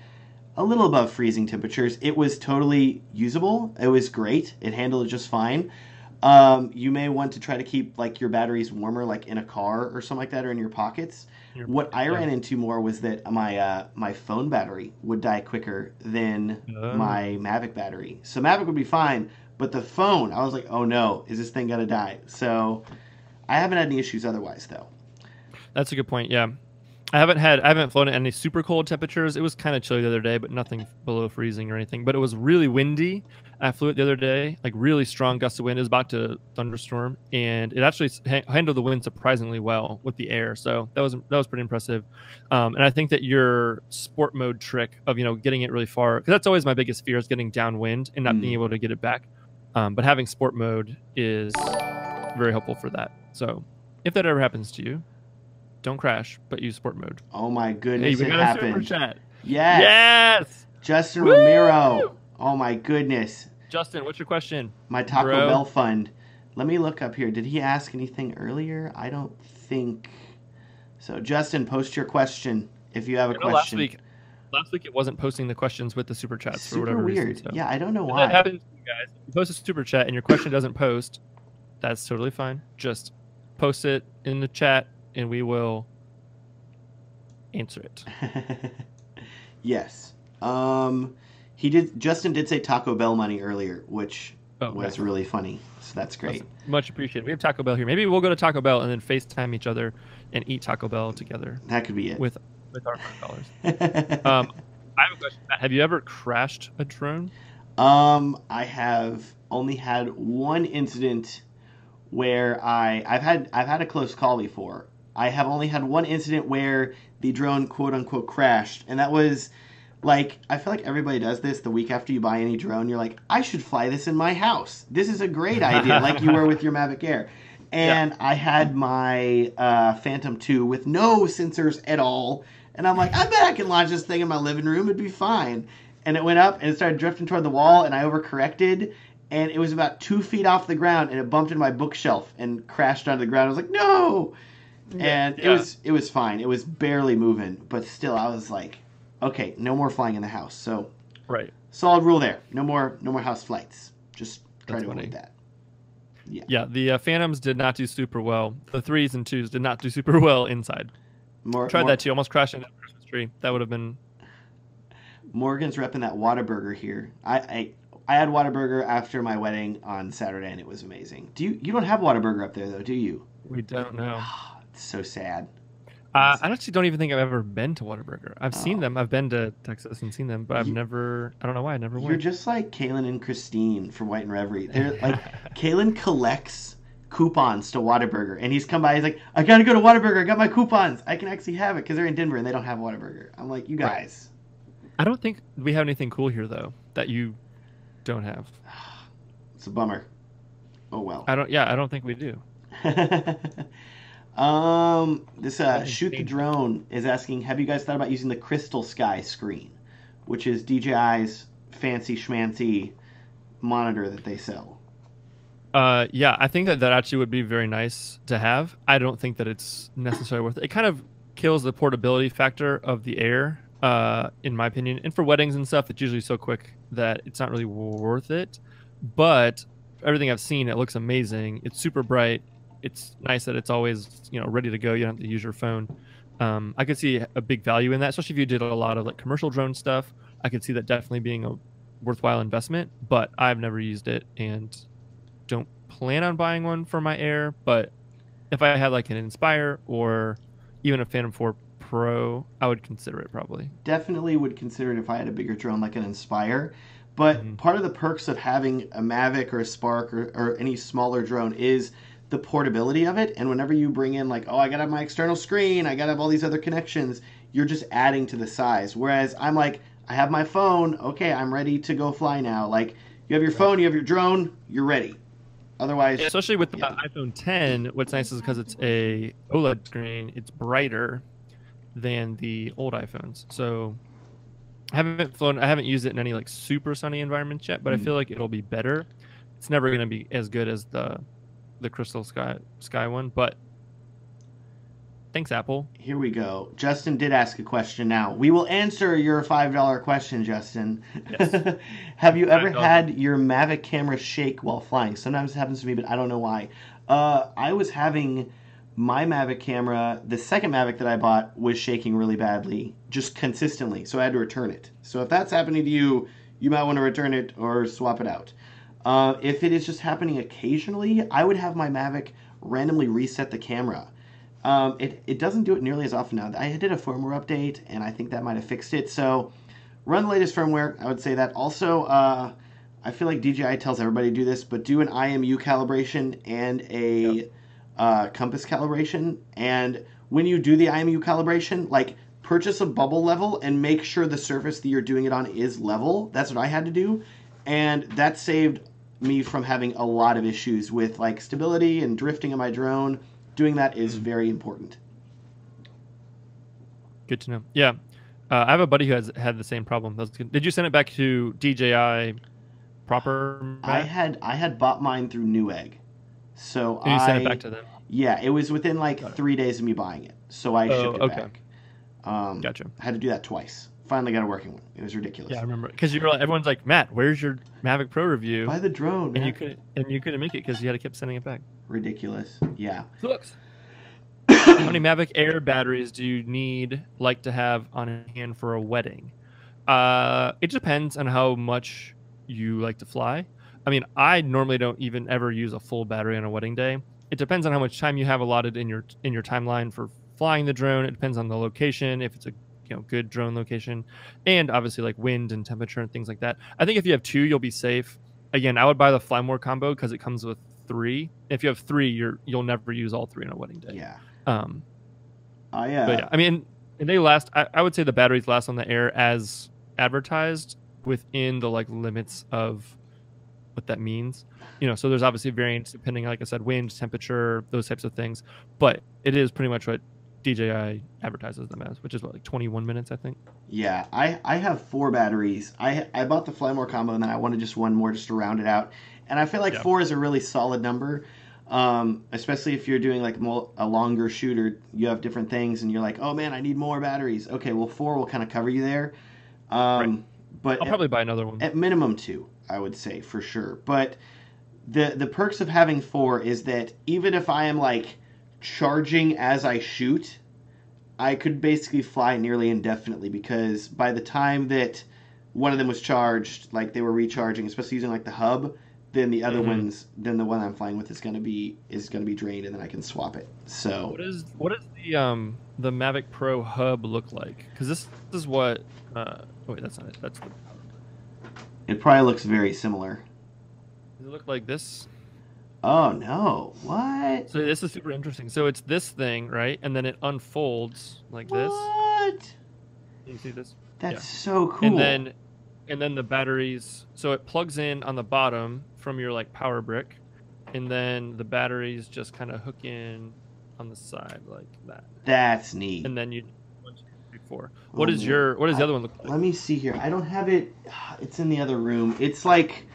a little above freezing temperatures. It was totally usable. It was great. It handled it just fine. You may want to try to keep like your batteries warmer, like in a car or something like that, or in your pockets. What I ran into more was that my phone battery would die quicker than my Mavic battery. So Mavic would be fine, but the phone, I was like, oh no, is this thing gonna die? So I haven't had any issues otherwise, though. That's a good point. Yeah, I haven't flown at any super cold temperatures. It was kind of chilly the other day, but nothing below freezing or anything. But it was really windy. I flew it the other day, like really strong gust of wind. It was about to thunderstorm, and it actually handled the wind surprisingly well with the air. So that was pretty impressive. And I think that your sport mode trick of getting it really far, because that's always my biggest fear, is getting downwind and not being able to get it back. But having sport mode is very helpful for that. So if that ever happens to you, don't crash, but use sport mode. Oh my goodness, it happened. Super chat. Yes. Yes. Justin Ramiro. Oh my goodness. Justin, what's your question? My Taco Bell fund. Let me look up here. Did he ask anything earlier? I don't think so. Justin, post your question if you have a question. Last week it wasn't posting the questions with the super chats Super for whatever weird. reason. So. Yeah, I don't know why. That happens, guys. If you post a super chat and your question doesn't post, that's totally fine. Just post it in the chat and we will answer it. Yes. Justin did say Taco Bell money earlier, which was really funny. So that's great. That's much appreciated. We have Taco Bell here. Maybe we'll go to Taco Bell and then FaceTime each other and eat Taco Bell together. That could be it. With our $100. I have a question. Have you ever crashed a drone? I have only had one incident where I've had a close call before. I have only had one incident where the drone quote unquote crashed, and that was like, I feel like everybody does this the week after you buy any drone. You're like, I should fly this in my house. This is a great idea, like you were with your Mavic Air. And I had my Phantom 2 with no sensors at all. And I'm like, I bet I can launch this thing in my living room. It'd be fine. And it went up and it started drifting toward the wall, and I overcorrected. And it was about 2 feet off the ground, and it bumped into my bookshelf and crashed onto the ground. I was like, no! And it was fine. It was barely moving. But still, I was like, okay, no more flying in the house. So, solid rule there. No more house flights. Just try to avoid that. Yeah, the Phantoms did not do super well. The 3s and 2s did not do super well inside. Tried that too. Almost crashed into the Christmas tree. That would have been... Morgan's repping that Whataburger here. I had Whataburger after my wedding on Saturday, and it was amazing. You don't have Whataburger up there, though, do you? We don't know. It's so sad. I actually don't even think I've ever been to Whataburger. I've seen them. I've been to Texas and seen them, but I've never... I don't know why I never went. You're just like Kaylin and Christine from White and Reverie. They're like, Kaylin collects coupons to Whataburger, and he's come by, he's like, I gotta go to Whataburger, I got my coupons. I can actually have it, because they're in Denver, and they don't have Whataburger. I'm like, you guys. I don't think we have anything cool here, though, that you don't have. It's a bummer. Oh, well. I don't think we do. This Shoot the Drone is asking, have you guys thought about using the Crystal Sky screen, which is DJI's fancy schmancy monitor that they sell? Yeah, I think that actually would be very nice to have. I don't think that it's necessarily worth it. It kind of kills the portability factor of the Air, in my opinion. And for weddings and stuff, it's usually so quick that it's not really worth it. But everything I've seen, it looks amazing. It's super bright. It's nice that it's always, ready to go. You don't have to use your phone. I could see a big value in that, especially if you did a lot of like commercial drone stuff. I could see that definitely being a worthwhile investment, but I've never used it and don't plan on buying one for my Air. But if I had like an Inspire or even a Phantom 4 Pro, I would consider it probably. Definitely would consider it if I had a bigger drone like an Inspire. But part of the perks of having a Mavic or a Spark or any smaller drone is the portability of it. And whenever you bring in like, oh, I got to have my external screen, I got to have all these other connections, you're just adding to the size. Whereas I'm like, I have my phone. Okay, I'm ready to go fly now. Like, you have your phone, you have your drone, you're ready. Otherwise, especially with the iPhone 10, what's nice is because it's a OLED screen, it's brighter than the old iPhones. So I haven't used it in any like super sunny environments yet, but I feel like it'll be better. It's never going to be as good as the Crystal Sky one, but thanks, Apple. Here we go. Justin did ask a question now. We will answer your $5 question, Justin. Yes. Have you ever had your Mavic camera shake while flying? Sometimes it happens to me, but I don't know why. I was having my Mavic camera, the second Mavic that I bought, was shaking really badly, just consistently, so I had to return it. So if that's happening to you, you might want to return it or swap it out. If it is just happening occasionally, I would have my Mavic randomly reset the camera. It doesn't do it nearly as often now. I did a firmware update, and I think that might have fixed it. So run the latest firmware. I would say that. Also, I feel like DJI tells everybody to do this, but do an IMU calibration and a compass calibration. And when you do the IMU calibration, like, purchase a bubble level and make sure the surface that you're doing it on is level. That's what I had to do. And that saved me from having a lot of issues with like stability and drifting of my drone. Doing that is very important. Good to know. Yeah. I have a buddy who has had the same problem. Did you send it back to DJI proper? I had bought mine through Newegg. So and you sent it back to them? Yeah, it was within like 3 days of me buying it. So I shipped it back. Gotcha. I had to do that twice. Finally got a working one. It was ridiculous. Yeah, I remember. Because you were like, everyone's like, Matt, where's your Mavic Pro review? Buy the drone, man. And you couldn't make it because you had to keep sending it back. Ridiculous. Yeah. Looks. How many Mavic Air batteries do you like to have on hand for a wedding? It depends on how much you like to fly. I mean, I normally don't even ever use a full battery on a wedding day. It depends on how much time you have allotted in your timeline for flying the drone. It depends on the location, if it's a good drone location, and obviously like wind and temperature and things like that. I think if you have 2, you'll be safe. Again, I would buy the Fly More combo because it comes with 3. If you have 3, you'll never use all 3 on a wedding day. Yeah. But yeah, I mean, and they last. I would say the batteries last on the Air as advertised within the like limits of what that means. So there's obviously variance depending, like I said, wind, temperature, those types of things. But it is pretty much what DJI advertises them as, which is what, like 21 minutes, I think. Yeah, I have 4 batteries. I bought the Fly More combo, and then I wanted just one more just to round it out. And I feel like 4 is a really solid number, especially if you're doing like a longer shoot or you have different things and you're like, oh man, I need more batteries. Okay, well 4 will kind of cover you there. Right. But I'll probably buy another one. At minimum 2, I would say, for sure. But the perks of having 4 is that even if I am like charging as I shoot, I could basically fly nearly indefinitely, because by the time that one of them was charged, like they were recharging, especially using like the hub, then the other then the one I'm flying with is gonna be drained, and then I can swap it. So what does the Mavic Pro hub look like? Because this is what wait, that's not it. That's the. It probably looks very similar. Does it look like this? Oh no! What? So this is super interesting. So it's this thing, right? And then it unfolds like this. What? Can you see this? That's so cool. And then the batteries. So it plugs in on the bottom from your like power brick, and then the batteries just kind of hook in on the side like that. That's neat. And then 1, 2, 3, 4. What does the other one look like? Let me see here. I don't have it. It's in the other room. It's like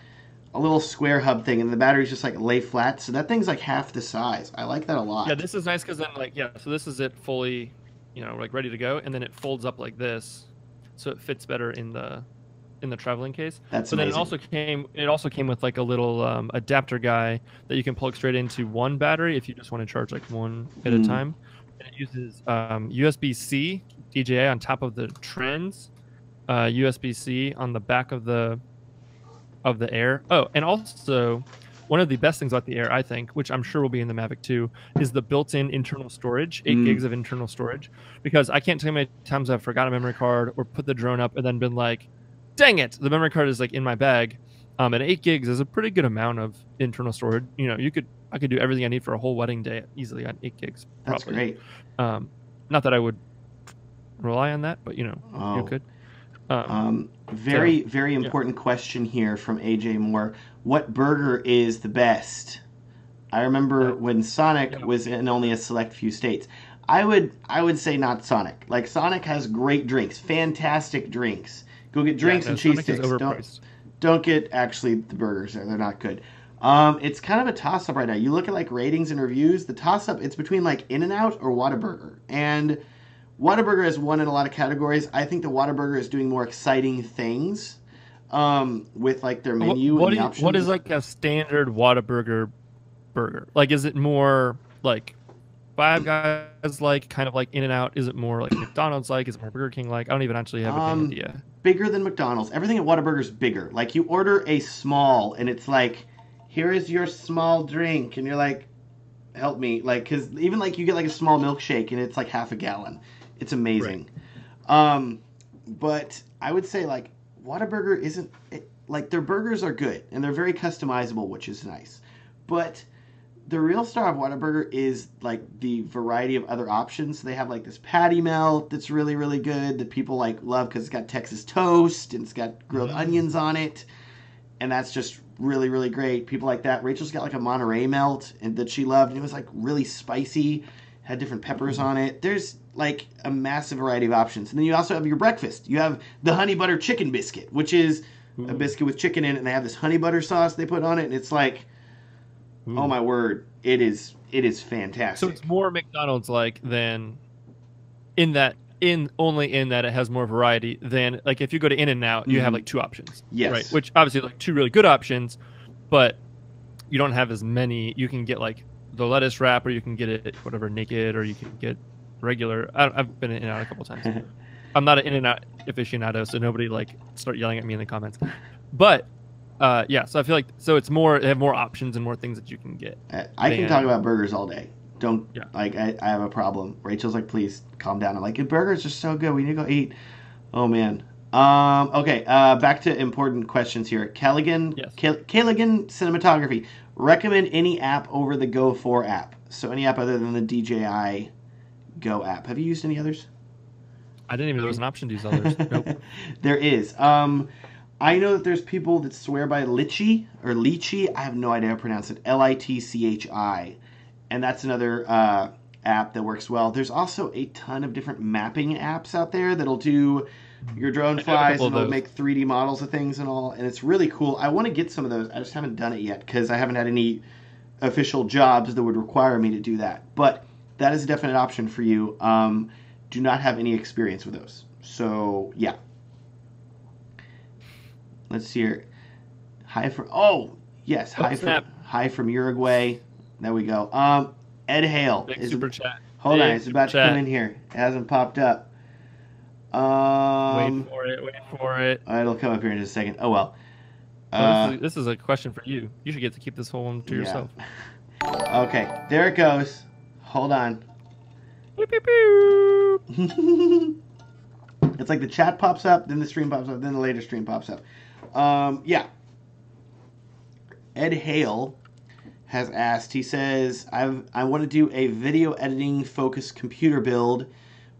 a little square hub thing, and the batteries just like lay flat. So that thing's like half the size. I like that a lot. Yeah, this is nice because then so this is it fully, like ready to go, and then it folds up like this, so it fits better in the traveling case. That's amazing. Then it also came with like a little adapter guy that you can plug straight into one battery if you just want to charge like one at a time. And it uses USB-C DJI on top of the trends, USB-C on the back of the Air. Oh, and also one of the best things about the Air, I think, which I'm sure will be in the Mavic too, is the built-in internal storage, 8 gigs of internal storage. Because I can't tell you how many times I've forgot a memory card or put the drone up and then been like, dang it, the memory card is like in my bag. And 8 gigs is a pretty good amount of internal storage. I could do everything I need for a whole wedding day easily on 8 gigs. Probably. That's great. Not that I would rely on that, but you could. Very important question here from AJ Moore. What burger is the best? I remember when Sonic was in only a select few states. I would say not Sonic. Like, Sonic has great drinks, fantastic drinks. Go get drinks and cheese sticks. Don't get actually the burgers there. They're not good. It's kind of a toss-up right now. You look at like ratings and reviews, the toss-up, it's between like In-N-Out or Whataburger. And Whataburger has won in a lot of categories. I think the Whataburger is doing more exciting things with like their menu and the options. What is like a standard Whataburger burger? Like, is it more like Five Guys like, kind of like In-N-Out? Is it more like McDonald's like? Is it more Burger King like? I don't even actually have a good idea. Bigger than McDonald's. Everything at Whataburger is bigger. Like, you order a small and it's like, here is your small drink, and you're like, help me. Like, because even like you get like a small milkshake and it's like half a gallon. It's amazing. Right. But I would say like Whataburger isn't like, their burgers are good and they're very customizable, which is nice. But the real star of Whataburger is like the variety of other options. They have like this patty melt that's really, really good that people like love because it's got Texas toast and it's got grilled onions on it. And that's just really, really great. People like that. Rachel's got like a Monterey melt and that she loved. And it was like really spicy, had different peppers on it. There's like a massive variety of options. And then you also have your breakfast. You have the honey butter chicken biscuit, which is a biscuit with chicken in it. And they have this honey butter sauce they put on it. And it's like, oh my word, it is fantastic. So it's more McDonald's like than only in that it has more variety than like if you go to In-N-Out, you have like two options. Yes. Right. Which obviously like two really good options, but you don't have as many. You can get like the lettuce wrap, or you can get it whatever naked, or you can get regular. I've been In-N-Out a couple times. I'm not an In-N-Out aficionado, so nobody like start yelling at me in the comments. But yeah, so I feel like it's more, they have more options and more things that you can get. I can talk about burgers all day. Like I have a problem. Rachel's like, please calm down. I'm like, your burgers are so good. We need to go eat. Oh man. Okay. Back to important questions here. Callaghan Cinematography. Recommend any app over the Go 4 app. So any app other than the DJI Go app. Have you used any others? I didn't even know there was an option to use others. Nope. There is. I know that there's people that swear by Litchi or Litchi. I have no idea how to pronounce it. Litchi. And that's another app that works well. There's also a ton of different mapping apps out there that'll do your drone flies and they'll make 3D models of things and all. And it's really cool. I want to get some of those. I just haven't done it yet because I haven't had any official jobs that would require me to do that. But that is a definite option for you. Do not have any experience with those. So, yeah. Let's see here. Hi from Uruguay. There we go. Ed Hale. Big super chat. Hold on, it's about to come in here. It hasn't popped up. Wait for it. It'll come up here in just a second. Oh, well. This is a question for you. You should get to keep this whole one to yourself. Okay, there it goes. Hold on. Pew, pew, pew. It's like the chat pops up, then the stream pops up, then the later stream pops up. Yeah. Ed Hale has asked, he says, I want to do a video editing focused computer build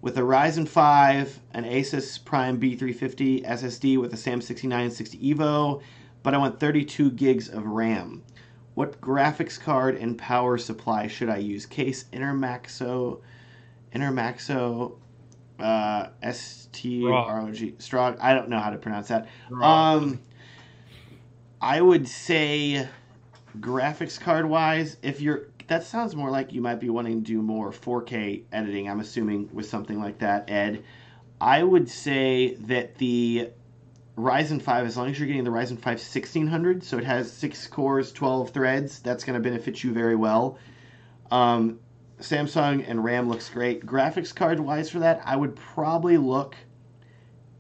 with a Ryzen 5, an Asus Prime B350 SSD with a SAM 6960 Evo, but I want 32 gigs of RAM. What graphics card and power supply should I use? Case Intermaxo STROG. Strong. I don't know how to pronounce that. I would say graphics card wise, that sounds more like you might be wanting to do more 4K editing, I'm assuming, with something like that, Ed. I would say that the Ryzen 5, as long as you're getting the Ryzen 5 1600, so it has 6 cores, 12 threads, that's going to benefit you very well. Samsung and RAM looks great. Graphics card wise for that, I would probably look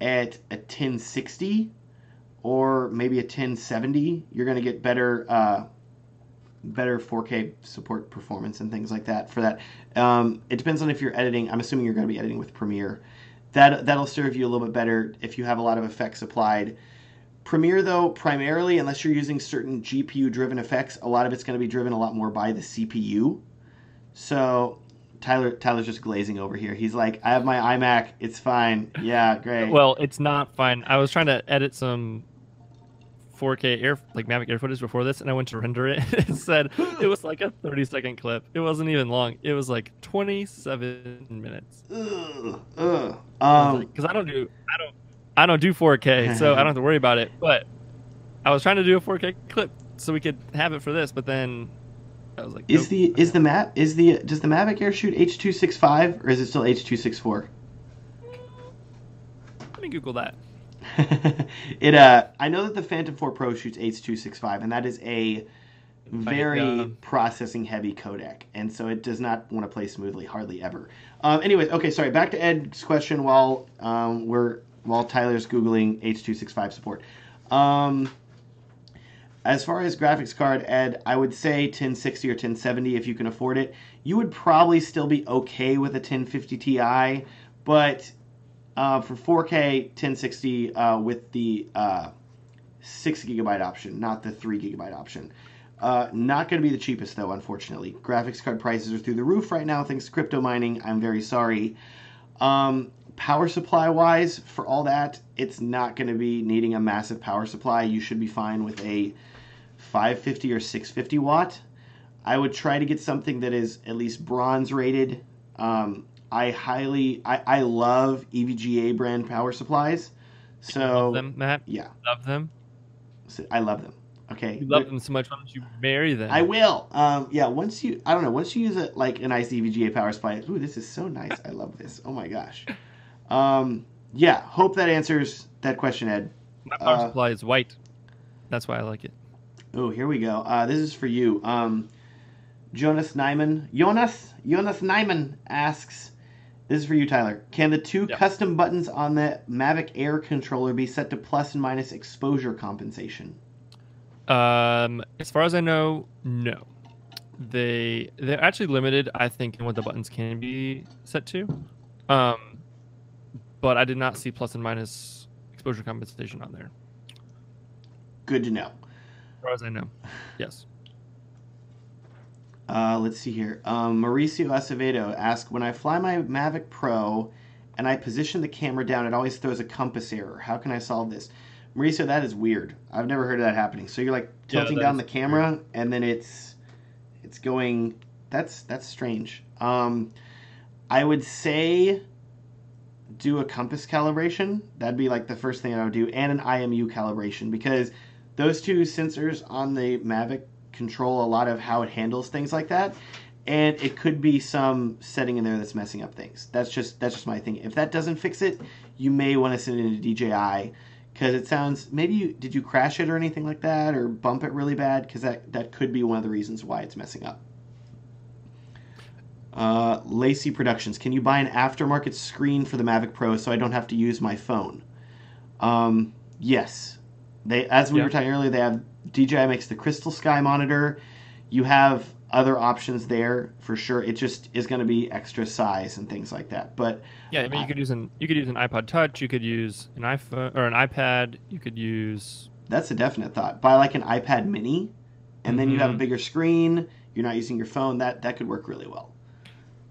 at a 1060 or maybe a 1070. You're going to get better 4K support performance and things like that for that. It depends on if you're editing. I'm assuming you're going to be editing with Premiere. That'll serve you a little bit better if you have a lot of effects applied. Premiere, though, primarily, unless you're using certain GPU-driven effects, a lot of it's going to be driven a lot more by the CPU. So Tyler's just glazing over here. He's like, I have my iMac. It's fine. Yeah, great. Well, it's not fine. I was trying to edit some 4K Mavic Air footage before this, and I went to render it. It said it was like a 30-second clip. It wasn't even long. It was like 27 minutes. Because I don't do 4K, so I don't have to worry about it. But I was trying to do a 4K clip so we could have it for this, but then I was like, nope. does the Mavic Air shoot H.265 or is it still H.264? Let me Google that. I know that the Phantom 4 Pro shoots H.265, and that is a very processing heavy codec, and so it does not want to play smoothly hardly ever. Anyways, okay, sorry. Back to Ed's question while Tyler's googling H.265 support. As far as graphics card, Ed, I would say 1060 or 1070 if you can afford it. You would probably still be okay with a 1050 Ti, but for 4K 1060 with the 6 GB option, not the 3 GB option. Not going to be the cheapest though, unfortunately. Graphics card prices are through the roof right now thanks to crypto mining. I'm very sorry. Power supply wise, for all that, it's not going to be needing a massive power supply. You should be fine with a 550 or 650 watt. I would try to get something that is at least bronze rated. I love EVGA brand power supplies. So you love them, Matt? Yeah. Love them? I love them. Okay. You love them so much, why don't you marry them? I will. Yeah, once you use a nice EVGA power supply. Ooh, this is so nice. I love this. Oh my gosh. Yeah, hope that answers that question, Ed. My power supply is white. That's why I like it. Oh, here we go. This is for you. Jonas Nyman asks, this is for you, Tyler. Can the two custom buttons on the Mavic Air controller be set to plus and minus exposure compensation? As far as I know, no. They're actually limited, I think, in what the buttons can be set to. But I did not see plus and minus exposure compensation on there. Good to know. As far as I know, yes. Let's see here. Mauricio Acevedo asks, when I fly my Mavic Pro and I position the camera down, it always throws a compass error. How can I solve this? Mauricio, that is weird. I've never heard of that happening. So you're like tilting down the camera weird. And then it's going. That's strange. I would say do a compass calibration. That'd be like the first thing I would do, and an IMU calibration, because those two sensors on the Mavic control a lot of how it handles things like that, and it could be some setting in there that's messing up things. That's just my thing. If that doesn't fix it, you may want to send it into DJI, because it sounds, did you crash it or anything like that, or bump it really bad? Because that could be one of the reasons why it's messing up. Lacey Productions, can you buy an aftermarket screen for the Mavic Pro so I don't have to use my phone? Yes. As we were talking earlier, they have DJI makes the Crystal Sky monitor. You have other options there for sure. It just is going to be extra size and things like that. But yeah, I mean, you could use an iPod Touch. You could use an iPhone or an iPad. You could use. That's a definite thought. Buy like an iPad Mini, and then you have a bigger screen. You're not using your phone. That could work really well.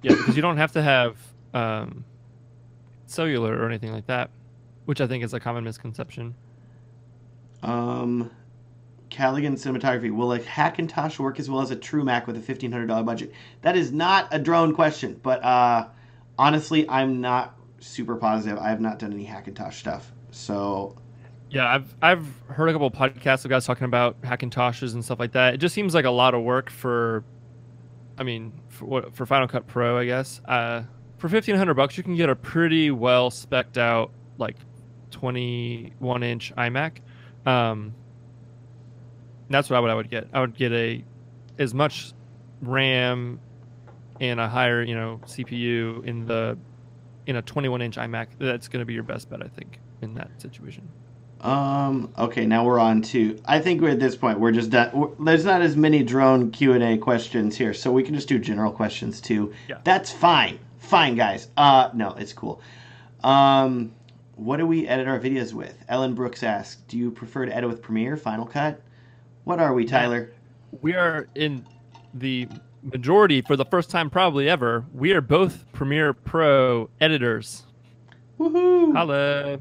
Yeah, because you don't have to have cellular or anything like that, which I think is a common misconception. Callaghan Cinematography. Will a Hackintosh work as well as a True Mac with a $1,500 budget? That is not a drone question, but honestly, I'm not super positive. I have not done any Hackintosh stuff, so. Yeah, I've heard a couple of podcasts of guys talking about Hackintoshes and stuff like that. It just seems like a lot of work for Final Cut Pro, I guess. For $1,500, you can get a pretty well spec'd out like 21-inch iMac. That's what I would get. I would get as much RAM and a higher, CPU in a 21-inch iMac. That's going to be your best bet, I think, in that situation. Okay, now we're on to. I think at this point we're just done. There's not as many drone Q&A questions here, so we can just do general questions too. Yeah. That's fine. Fine, guys. No, it's cool. What do we edit our videos with? Ellen Brooks asks, do you prefer to edit with Premiere, Final Cut? What are we, Tyler? We are in the majority, for the first time probably ever, we are both Premiere Pro editors. Woohoo! Holla.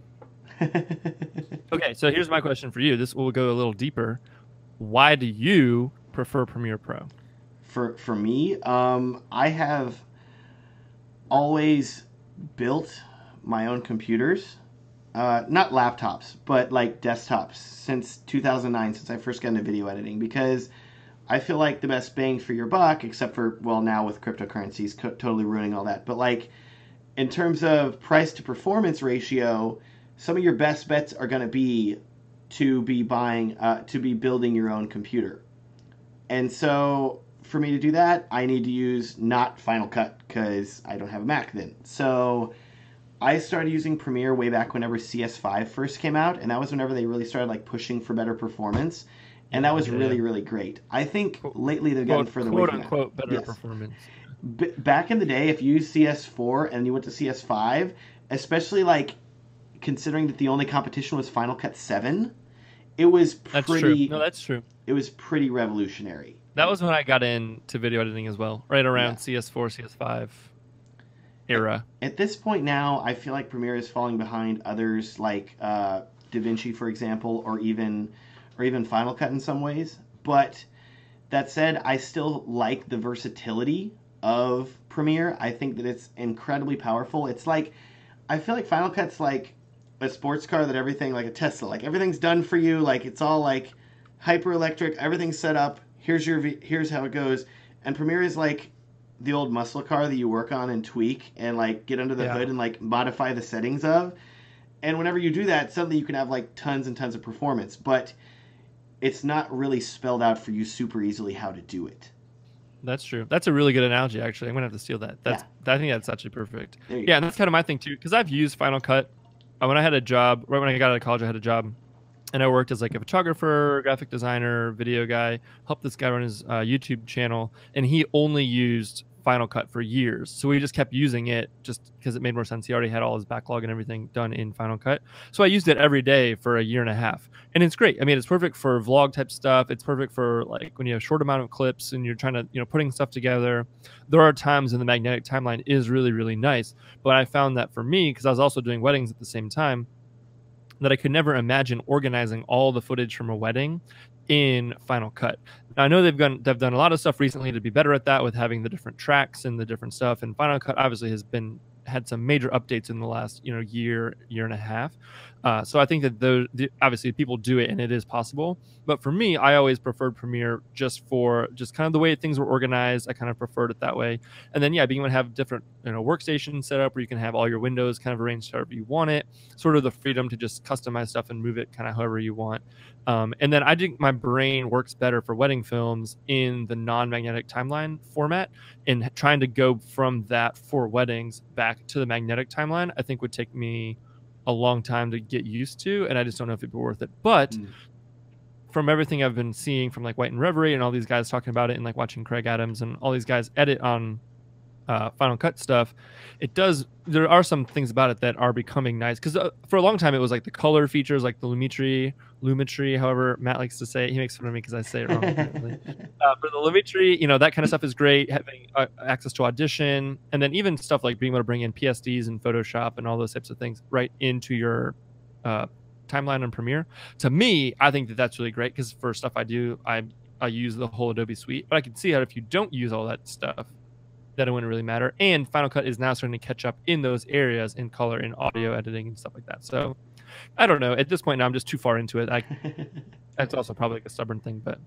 Okay, so here's my question for you. This will go a little deeper. Why do you prefer Premiere Pro? For me, I have always built my own computers, not laptops, but like desktops since 2009, since I first got into video editing, because I feel like the best bang for your buck, except for, well, now with cryptocurrencies totally ruining all that, but like in terms of price to performance ratio, some of your best bets are going to be building your own computer. And so for me to do that, I need to use not Final Cut because I don't have a Mac then. So I started using Premiere way back whenever CS5 first came out, and that was whenever they really started like pushing for better performance, and that was really, really great. I think lately they've gotten further away from that. Quote unquote better performance. Back in the day, if you used CS4 and you went to CS5, especially like considering that the only competition was Final Cut 7, it was pretty. That's true. No, that's true. It was pretty revolutionary. That was when I got into video editing as well, right around CS4, CS5 era. At this point now, I feel like Premiere is falling behind others like DaVinci, for example, or even Final Cut in some ways. But that said, I still like the versatility of Premiere. I think that it's incredibly powerful. It's like, I feel like Final Cut's like a sports car that everything, like a Tesla, like everything's done for you. Like it's all like hyper electric, everything's set up. Here's how it goes. And Premiere is like the old muscle car that you work on and tweak and like get under the hood and like modify the settings of. And whenever you do that, suddenly you can have like tons and tons of performance, but it's not really spelled out for you super easily how to do it. That's true. That's a really good analogy, actually. I'm gonna have to steal that. I think that's actually perfect. Yeah, and that's kind of my thing too, because I've used Final Cut. When I had a job, right when I got out of college, I had a job, and I worked as like a photographer, graphic designer, video guy. Helped this guy run his YouTube channel, and he only used Final Cut for years. So we just kept using it just because it made more sense. He already had all his backlog and everything done in Final Cut. So I used it every day for a year and a half. And it's great. I mean, it's perfect for vlog type stuff. It's perfect for like when you have a short amount of clips and you're trying to, putting stuff together. There are times when the magnetic timeline is really, really nice. But I found that for me, because I was also doing weddings at the same time, that I could never imagine organizing all the footage from a wedding in Final Cut. Now, I know they've done a lot of stuff recently to be better at that with having the different tracks and the different stuff. And Final Cut obviously had some major updates in the last year and a half. So I think that obviously people do it and it is possible. But for me, I always preferred Premiere just kind of the way things were organized. I kind of preferred it that way. And then being able to have different workstations set up where you can have all your windows kind of arranged however you want it. Sort of the freedom to just customize stuff and move it kind of however you want. And then I think my brain works better for wedding films in the non-magnetic timeline format, and trying to go from that for weddings back to the magnetic timeline, I think would take me a long time to get used to, and I just don't know if it'd be worth it. But from everything I've been seeing from like White and Reverie and all these guys talking about it, and like watching Craig Adams and all these guys edit on Final Cut stuff, there are some things about it that are becoming nice, because for a long time it was like the color features, like the lumetri, however Matt likes to say it. He makes fun of me because I say it wrong. For the lumetri, that kind of stuff is great, having access to Audition, and then even stuff like being able to bring in PSDs and Photoshop and all those types of things right into your timeline on Premiere. To me, I think that that's really great, because for stuff I do, I use the whole Adobe suite, but I can see how if you don't use all that stuff, that it wouldn't really matter. And Final Cut is now starting to catch up in those areas in color and audio editing and stuff like that. So I don't know. At this point now, I'm just too far into it. That's also probably like a stubborn thing, but.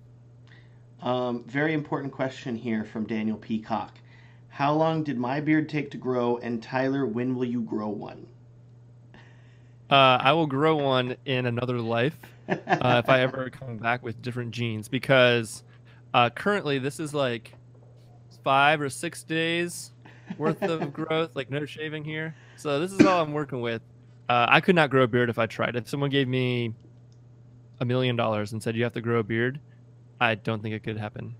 Very important question here from Daniel Peacock. How long did my beard take to grow? And Tyler, when will you grow one? I will grow one in another life if I ever come back with different genes, because currently this is like 5 or 6 days worth of growth, like no shaving here. So this is all I'm working with. I could not grow a beard if I tried. If someone gave me $1 million and said you have to grow a beard, I don't think it could happen.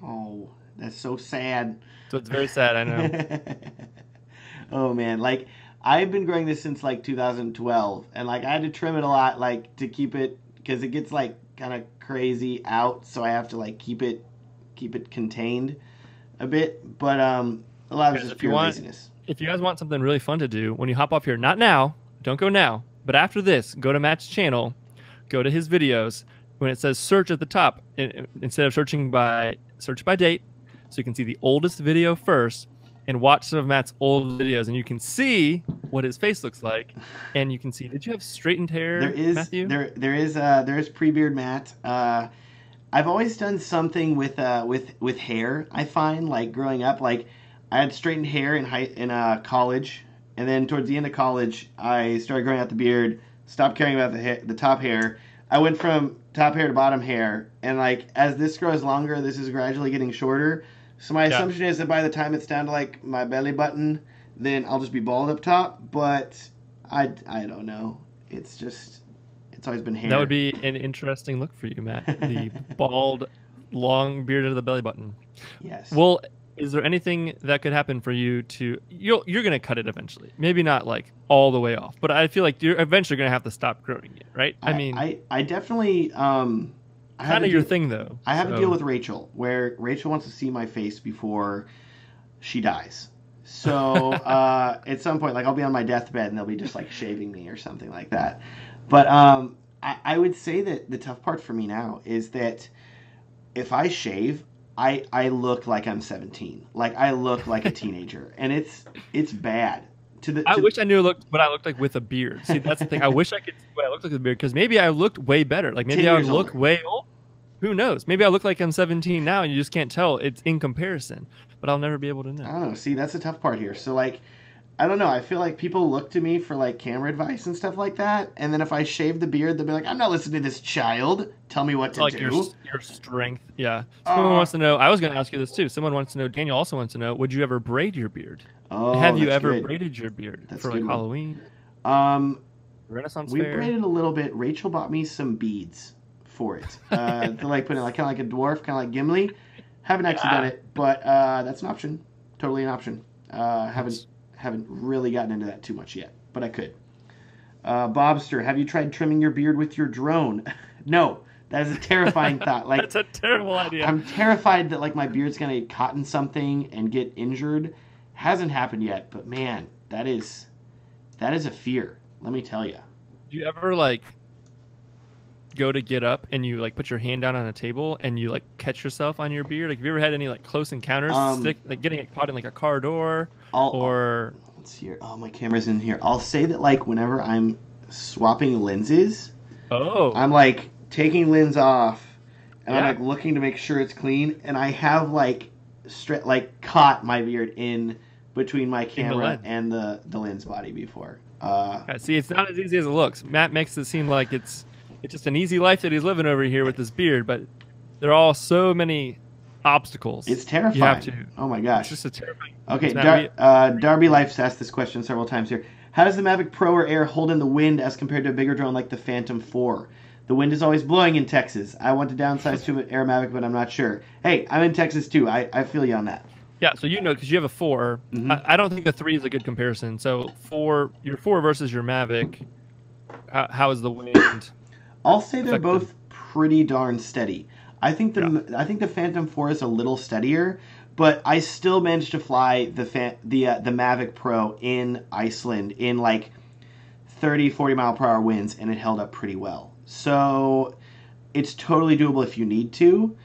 Oh, that's so sad. So it's very sad, I know. Oh man, like I've been growing this since like 2012, and like I had to trim it a lot, like to keep it, because it gets like kind of crazy out, so I have to like keep it contained. a bit, but a lot of it's just pure laziness. If you guys want something really fun to do when you hop off here, not now, don't go now, but after this, go to Matt's channel, go to his videos. When it says search at the top, instead of search by date, so you can see the oldest video first and watch some of Matt's old videos, and you can see what his face looks like, and you can see. Did you have straightened hair, Matthew? There is pre-beard Matt. I've always done something with hair. I find, like, growing up, like, I had straightened hair in college, and then towards the end of college, I started growing out the beard, stopped caring about the top hair. I went from top hair to bottom hair, and, like, as this grows longer, this is gradually getting shorter. So my assumption is that by the time it's down to, like, my belly button, then I'll just be bald up top. But I don't know. It's always been hair. That would be an interesting look for you, Matt. The bald, long beard to the belly button. Yes. Well, is there anything that could happen for you to... You're going to cut it eventually. Maybe not, like, all the way off. But I feel like you're eventually going to have to stop growing it, right? I definitely... kind of your thing, though. I have a deal with Rachel, where Rachel wants to see my face before she dies. So at some point, like, I'll be on my deathbed and they'll be just, like, shaving me or something like that. But I would say that the tough part for me now is that if I shave, I look like I'm 17. Like, I look like a teenager, and it's bad. I wish I knew what I looked like with a beard. See, that's the thing. I wish I could see what I looked like with a beard, because maybe I looked way better. Like, maybe I would look way old. Who knows? Maybe I look like I'm 17 now, and you just can't tell. It's in comparison, but I'll never be able to know. I don't know. See, that's the tough part here. So, like, I don't know. I feel like people look to me for, like, camera advice and stuff like that, and then if I shave the beard, they'll be like, I'm not listening to this child. Tell me what to do. Your strength. Yeah. Someone wants to know. I was going to ask you this, too. Someone wants to know. Daniel also wants to know, would you ever braid your beard? Oh, have you ever braided your beard for, like, Halloween? Renaissance we fair? braided a little bit. Rachel bought me some beads for it. To, like, put it, like, kind of like a dwarf, kind of like Gimli. Haven't actually done it, but that's an option. Totally an option. Haven't really gotten into that too much yet, but I could. Bobster, have you tried trimming your beard with your drone? No, that is a terrifying thought. Like, that's a terrible idea. I'm terrified that, like, my beard's gonna get caught in something and get injured. Hasn't happened yet, but man, that is a fear. Let me tell you. Do you ever, like, go to get up and you, like, put your hand down on a table and you, like, catch yourself on your beard? Like, have you ever had any, like, close encounters, like getting it caught in, like, a car door? Let's see here. Oh, my camera's in here. I'll say that, like, whenever I'm swapping lenses, I'm, like, taking lens off and I'm, like, looking to make sure it's clean, and I have, like, caught my beard in between my camera and the lens body before. See, it's not as easy as it looks. Matt makes it seem like it's just an easy life that he's living over here with his beard, but there are all so many obstacles. It's terrifying. You have to. Oh my gosh. It's just a terrifying. Okay, Darby Life's asked this question several times here. How does the Mavic Pro or Air hold in the wind as compared to a bigger drone like the Phantom 4? The wind is always blowing in Texas. I want to downsize to an Air Mavic, but I'm not sure. Hey, I'm in Texas too. I feel you on that. Yeah, so you know, because you have a 4. Mm-hmm. I don't think the 3 is a good comparison. So your 4 versus your Mavic, how is the wind? I'll say they're both pretty darn steady. I think the Phantom 4 is a little steadier, but I still managed to fly the Mavic Pro in Iceland in, like, 30, 40 mile per hour winds, and it held up pretty well. So it's totally doable if you need to,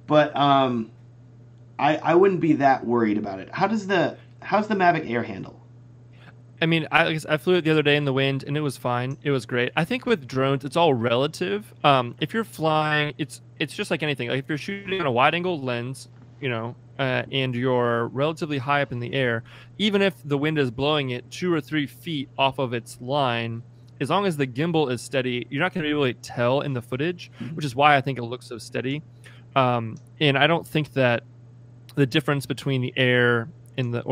but I wouldn't be that worried about it. How's the Mavic Air handle? I mean, I flew it the other day in the wind, and it was fine. It was great. I think with drones, it's all relative. If you're flying, it's just like anything. Like, if you're shooting on a wide-angle lens, you know, and you're relatively high up in the air, even if the wind is blowing it 2 or 3 feet off of its line, as long as the gimbal is steady, you're not going to really tell in the footage, which is why I think it looks so steady. And I don't think that the difference between the Air and the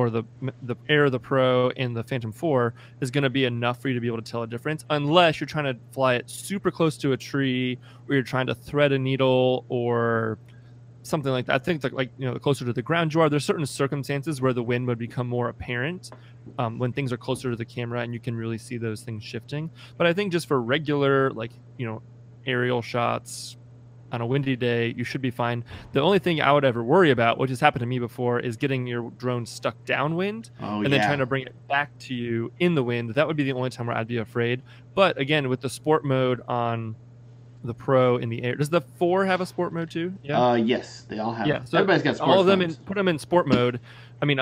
Air, the Pro, and the Phantom 4 is going to be enough for you to be able to tell a difference, unless you're trying to fly it super close to a tree, or you're trying to thread a needle, or something like that. I think that, like, you know, the closer to the ground you are, there's certain circumstances where the wind would become more apparent when things are closer to the camera and you can really see those things shifting. But I think just for regular, like, you know, aerial shots, on a windy day, you should be fine. The only thing I would ever worry about, which has happened to me before, is getting your drone stuck downwind and then trying to bring it back to you in the wind. That would be the only time where I'd be afraid. But again, with the sport mode on the Pro in the air, does the 4 have a sport mode too? Yeah. Yes, they all have. Yeah, so everybody's got sport all of them. phones. Put them in sport mode. I mean,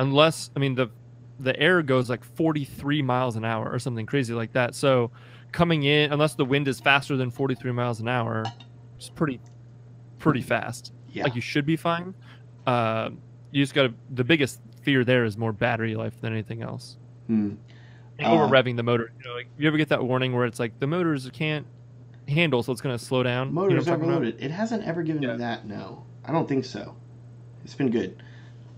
the air goes like 43 miles an hour or something crazy like that. So coming in, unless the wind is faster than 43 miles an hour, it's pretty fast. Yeah. Like you should be fine. You just got to, the biggest fear there is more battery life than anything else. And over revving the motor. You know, like you ever get that warning where it's like the motors can't handle, so it's going to slow down. Motors overloaded. It hasn't ever given me that. No, I don't think so. It's been good.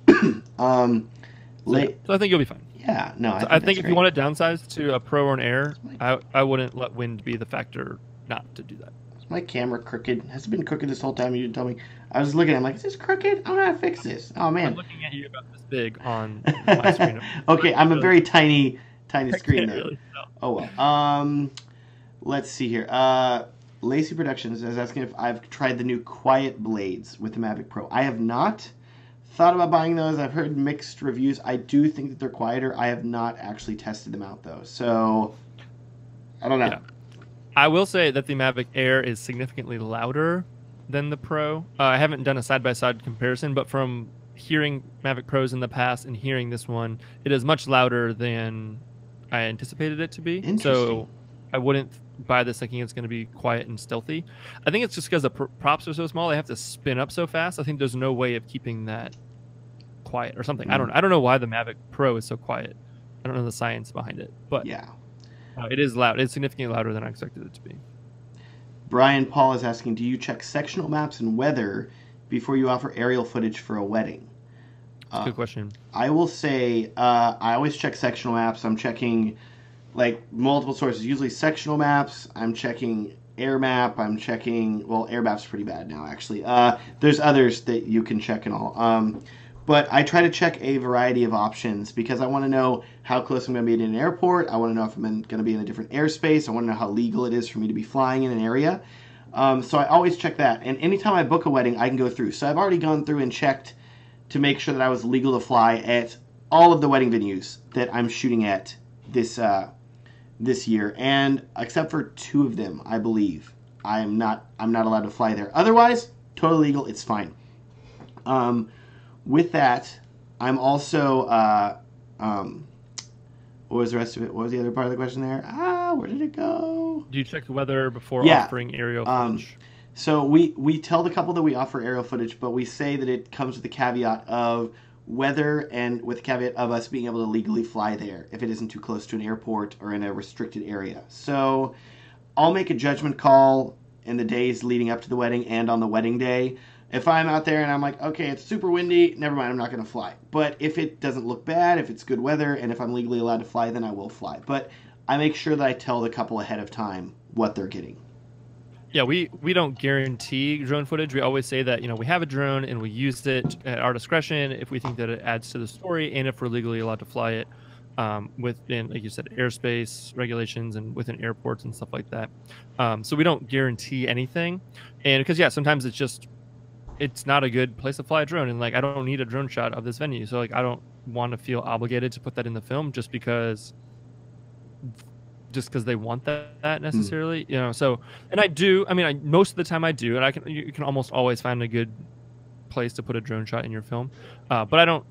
So I think you'll be fine. Yeah, no, I think if you want to downsize to a Pro or an Air, I wouldn't let wind be the factor not to do that. Is my camera crooked? Has it been crooked this whole time? You didn't tell me. I was looking at it, I'm like, is this crooked? I don't know how to fix this. Oh, man. I'm looking at you about this big on my screen. Okay, I'm a very tiny screen there. Really, no. Oh, well. Let's see here. Lacey Productions is asking if I've tried the new quiet blades with the Mavic Pro. I have not thought about buying those. I've heard mixed reviews. I do think that they're quieter. I have not actually tested them out, though. So, I don't know. Yeah. I will say that the Mavic Air is significantly louder than the Pro. I haven't done a side-by-side comparison, but from hearing Mavic Pros in the past and hearing this one, it is much louder than I anticipated it to be. So I wouldn't buy this thinking it's going to be quiet and stealthy. I think it's just because the props are so small, they have to spin up so fast. I think there's no way of keeping that quiet or something. I don't know why the Mavic Pro is so quiet. I don't know the science behind it, but yeah, it is loud. It's significantly louder than I expected it to be. Brian Paul is asking, do you check sectional maps and weather before you offer aerial footage for a wedding? That's a good question. I will say I always check sectional maps. I'm checking like multiple sources, usually sectional maps. I'm checking air map. I'm checking, well, air map's pretty bad now, actually. There's others that you can check and all. But I try to check a variety of options because I want to know how close I'm going to be to an airport. I want to know if I'm going to be in a different airspace. I want to know how legal it is for me to be flying in an area. So I always check that. And anytime I book a wedding, I can go through. So I've already gone through and checked to make sure that I was legal to fly at all of the wedding venues that I'm shooting at this year. And except for 2 of them, I believe, I'm not allowed to fly there. Otherwise, totally legal. It's fine. With that, I'm also, what was the rest of it? What was the other part of the question there? Where did it go? Do you check the weather before offering aerial footage? So we tell the couple that we offer aerial footage, but we say that it comes with the caveat of weather and with the caveat of us being able to legally fly there if it isn't too close to an airport or in a restricted area. So I'll make a judgment call in the days leading up to the wedding and on the wedding day. If I'm out there and I'm like, okay, it's super windy, never mind, I'm not going to fly. But if it doesn't look bad, if it's good weather, and if I'm legally allowed to fly, then I will fly. But I make sure that I tell the couple ahead of time what they're getting. Yeah, we don't guarantee drone footage. We always say that, we have a drone and we use it at our discretion if we think that it adds to the story and if we're legally allowed to fly it within, like you said, airspace regulations and within airports and stuff like that. So we don't guarantee anything. And because, sometimes it's not a good place to fly a drone, and I don't need a drone shot of this venue, so I don't want to feel obligated to put that in the film just because they want that necessarily. So, and I do, most of the time I do, and you can almost always find a good place to put a drone shot in your film, but I don't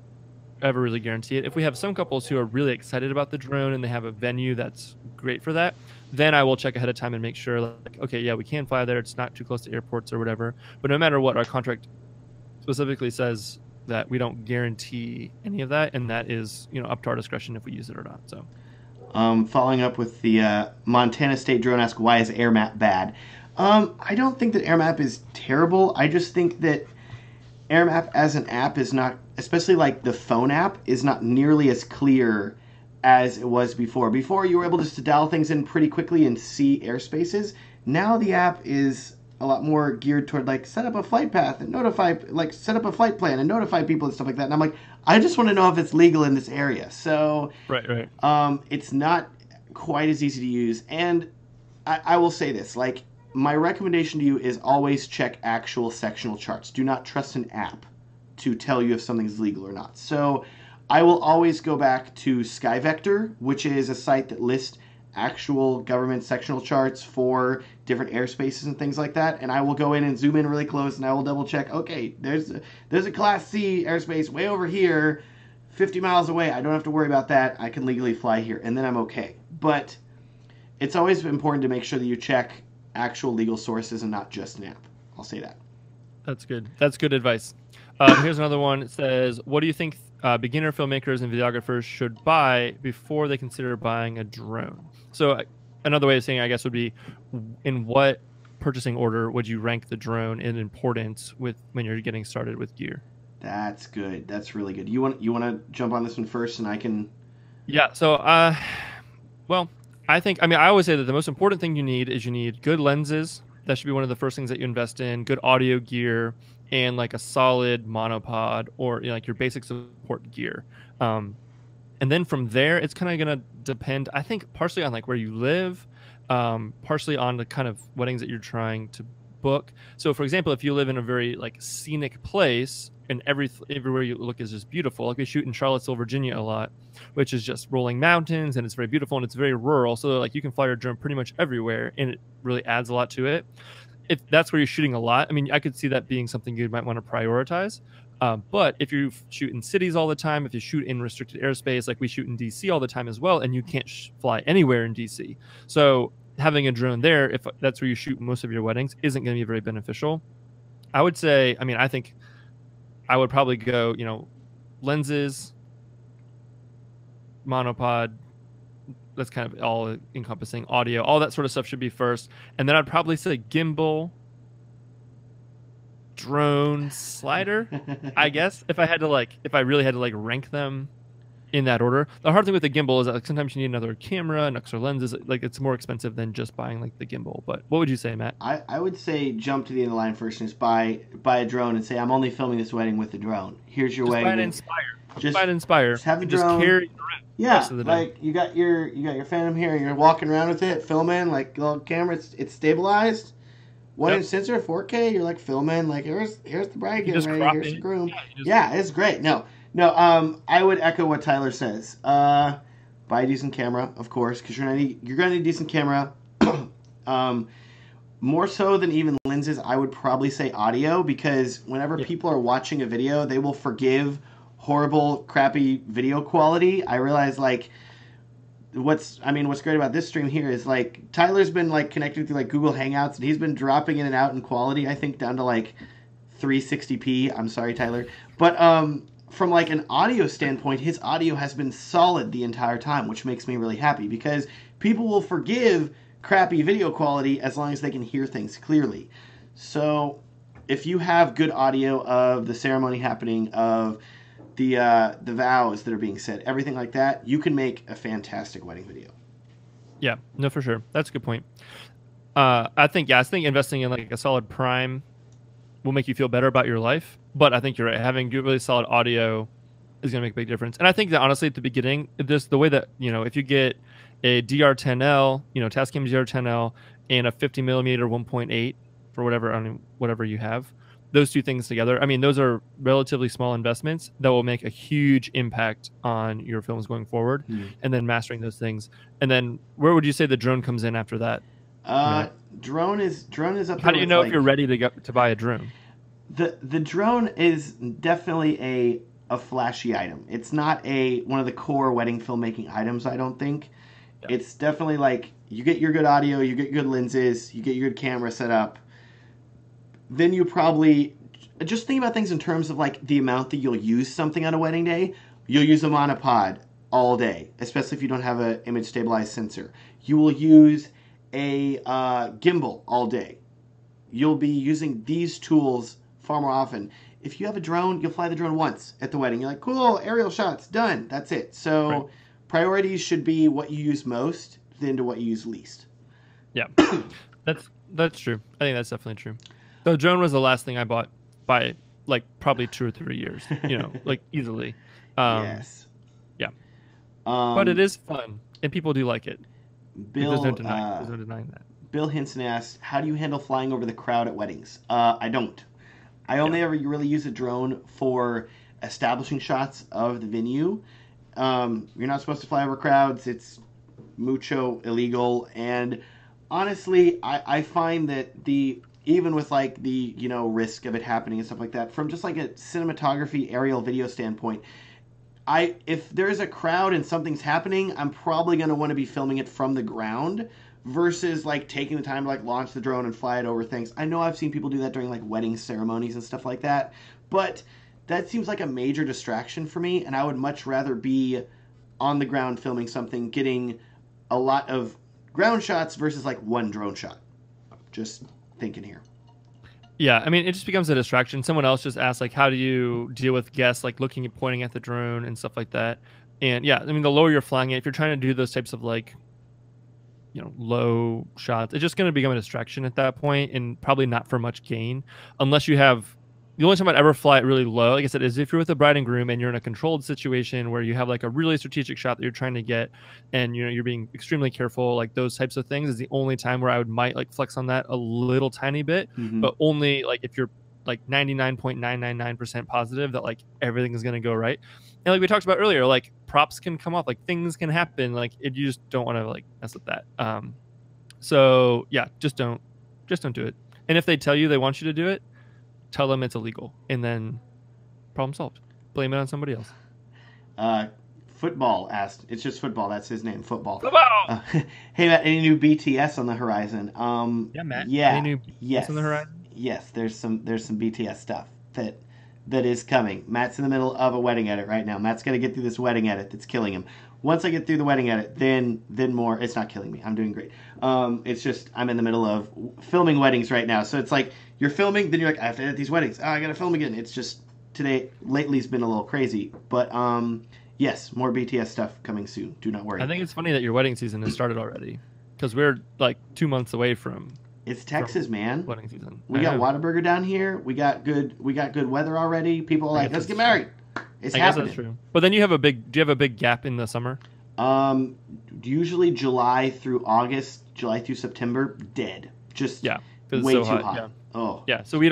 ever really guarantee it. If we have some couples who are really excited about the drone and they have a venue that's great for that, then I will check ahead of time and make sure, okay, yeah, we can fly there. It's not too close to airports or whatever. But no matter what, our contract specifically says that we don't guarantee any of that, and that is, up to our discretion if we use it or not. So, following up with the Montana State drone ask, why is AirMap bad? I don't think that AirMap is terrible. I just think that AirMap as an app is not, especially the phone app, is not nearly as clear as it was before. Before, you were able just to dial things in pretty quickly and see airspaces. Now the app is a lot more geared toward set up a flight path and notify, set up a flight plan and notify people and stuff like that. And I'm like, I just want to know if it's legal in this area. So right. It's not quite as easy to use. And I will say this, my recommendation to you is always check actual sectional charts. Do not trust an app to tell you if something's legal or not. So I will always go back to SkyVector, which is a site that lists actual government sectional charts for different airspaces and things like that. And I will go in and zoom in really close, and I will double check, okay, there's a Class C airspace way over here, 50 miles away. I don't have to worry about that. I can legally fly here, and then I'm okay. But it's always important to make sure that you check actual legal sources and not just an app. I'll say that. That's good. That's good advice. Here's another one. It says, what do you think beginner filmmakers and videographers should buy before they consider buying a drone? So another way of saying, I guess, would be, in what purchasing order would you rank the drone in importance with when you're getting started with gear? That's good. That's really good. You want to jump on this one first, and I can. Yeah. So, well, I always say that the most important thing you need good lenses. That should be one of the first things that you invest in. Good audio gear and like a solid monopod, or like your basic support gear. And then from there, it's kind of going to depend, I think, partially on like where you live, partially on the kind of weddings that you're trying to book. So for example, if you live in a very like scenic place and everywhere you look is just beautiful, like we shoot in Charlottesville, Virginia a lot, which is just rolling mountains and it's very beautiful and it's very rural. So like you can fly your drone pretty much everywhere and it really adds a lot to it. If that's where you're shooting a lot, I mean, I could see that being something you might want to prioritize. But if you shoot in cities all the time, if you shoot in restricted airspace, like we shoot in DC all the time as well, and you can't fly anywhere in DC. So having a drone there, if that's where you shoot most of your weddings, isn't going to be very beneficial. I would say, I mean, I think I would probably go, lenses, monopod, that's kind of all encompassing, audio, all that sort of stuff should be first. And then I'd probably say gimbal, drone, slider, I guess, if I really had to rank them in that order. The hard thing with the gimbal is that like sometimes you need another camera and extra lenses. Like it's more expensive than just buying like the gimbal. But what would you say, Matt? I would say jump to the end of the line first and just buy a drone and say, I'm only filming this wedding with the drone. Here's your wedding. Buy an Inspire. Just buy an Inspire. Just have the drone. Just carry it around. Yeah, like you got your Phantom here. You're walking around with it, filming like little camera. It's stabilized. 1-inch sensor, 4K. You're like filming. Like here's the bride getting ready. Here's the groom. Yeah, it's great. No. I would echo what Tyler says. Buy a decent camera, of course, because you're gonna need a decent camera. More so than even lenses, I would probably say audio, because whenever people are watching a video, they will forgive horrible, crappy video quality. I realize what's great about this stream here is like Tyler's been like connected through like Google Hangouts, and he's been dropping in and out in quality, I think down to like 360p. I'm sorry, Tyler, but from like an audio standpoint, his audio has been solid the entire time, which makes me really happy, because people will forgive crappy video quality as long as they can hear things clearly. So if you have good audio of the ceremony happening, of the vows that are being said, everything like that, you can make a fantastic wedding video. Yeah, no, for sure. That's a good point. I think investing in like a solid prime will make you feel better about your life. But I think you're right. Having good, really solid audio is going to make a big difference. And I think that honestly, at the beginning, the way that, if you get a DR10L, Tascam DR10L, and a 50mm 1.8 for whatever you have, those two things together, I mean, those are relatively small investments that will make a huge impact on your films going forward. And then mastering those things. And then where would you say the drone comes in after that? Drone is up there. How do you know if you're ready to buy a drone? The drone is definitely a flashy item. It's not one of the core wedding filmmaking items, I don't think. Yeah. It's definitely like you get your good audio, you get good lenses, you get your good camera set up. Then you probably just think about things in terms of like the amount that you'll use something on a wedding day. You'll use a monopod all day, especially if you don't have an image stabilized sensor. You will use a gimbal all day. You'll be using these tools far more often. If you have a drone, you'll fly the drone once at the wedding. You're like, cool, aerial shots, done. That's it. So priorities should be what you use most than to what you use least. Yeah, that's true. I think that's definitely true. The drone was the last thing I bought by like probably 2 or 3 years, like easily. Yes. Yeah. But it is fun and people do like it. Bill, there's no denying that. Bill Hinson asked, how do you handle flying over the crowd at weddings? I don't. I only ever really use a drone for establishing shots of the venue. You're not supposed to fly over crowds. It's mucho illegal. And honestly, I find that even with like the, you know, risk of it happening and stuff like that, from just like a cinematography aerial video standpoint, if there's a crowd and something's happening, I'm probably going to want to be filming it from the ground versus like taking the time to like launch the drone and fly it over things. I know I've seen people do that during like wedding ceremonies and stuff like that, but that seems like a major distraction for me, and I would much rather be on the ground filming something, getting a lot of ground shots versus like one drone shot. Just thinking here. Yeah, I mean, it just becomes a distraction. Someone else just asked, like, how do you deal with guests, like, looking and pointing at the drone and stuff like that? And, yeah, I mean, the lower you're flying it, if you're trying to do those types of, like, you know, low shots, it's just going to become a distraction at that point and probably not for much gain unless you have... The only time I'd ever fly it really low, like I said, is if you're with a bride and groom and you're in a controlled situation where you have like a really strategic shot that you're trying to get and, you know, you're being extremely careful, like those types of things is the only time where I might like flex on that a little tiny bit, but only like if you're like 99.999% positive that like everything is going to go right. And like we talked about earlier, like props can come off, like things can happen, like you just don't want to like mess with that. So yeah, just don't do it. And if they tell you they want you to do it, tell them it's illegal, and then problem solved. Blame it on somebody else. Football asked. It's just football. That's his name. Football. Football. Hey Matt, any new BTS on the horizon? Yeah, Matt. Yeah. Any new BTS on the horizon? Yes. There's some BTS stuff that is coming. Matt's in the middle of a wedding edit right now. Matt's got to get through this wedding edit that's killing him. Once I get through the wedding edit, then more. It's not killing me. I'm doing great. It's just I'm in the middle of filming weddings right now. So it's like you're filming, then you're like, I have to edit these weddings. Oh, I got to film again. It's just lately's been a little crazy. But yes, more BTS stuff coming soon. Do not worry. I think it's funny that your wedding season has started already because we're like 2 months away from. It's Texas, man. Wedding season. We got Whataburger down here. We got good weather already. People are like, let's get married. It's happening. That's true. But then do you have a big gap in the summer? Usually July through August, July through September, dead. Just way too hot. Yeah. Oh. Yeah. So we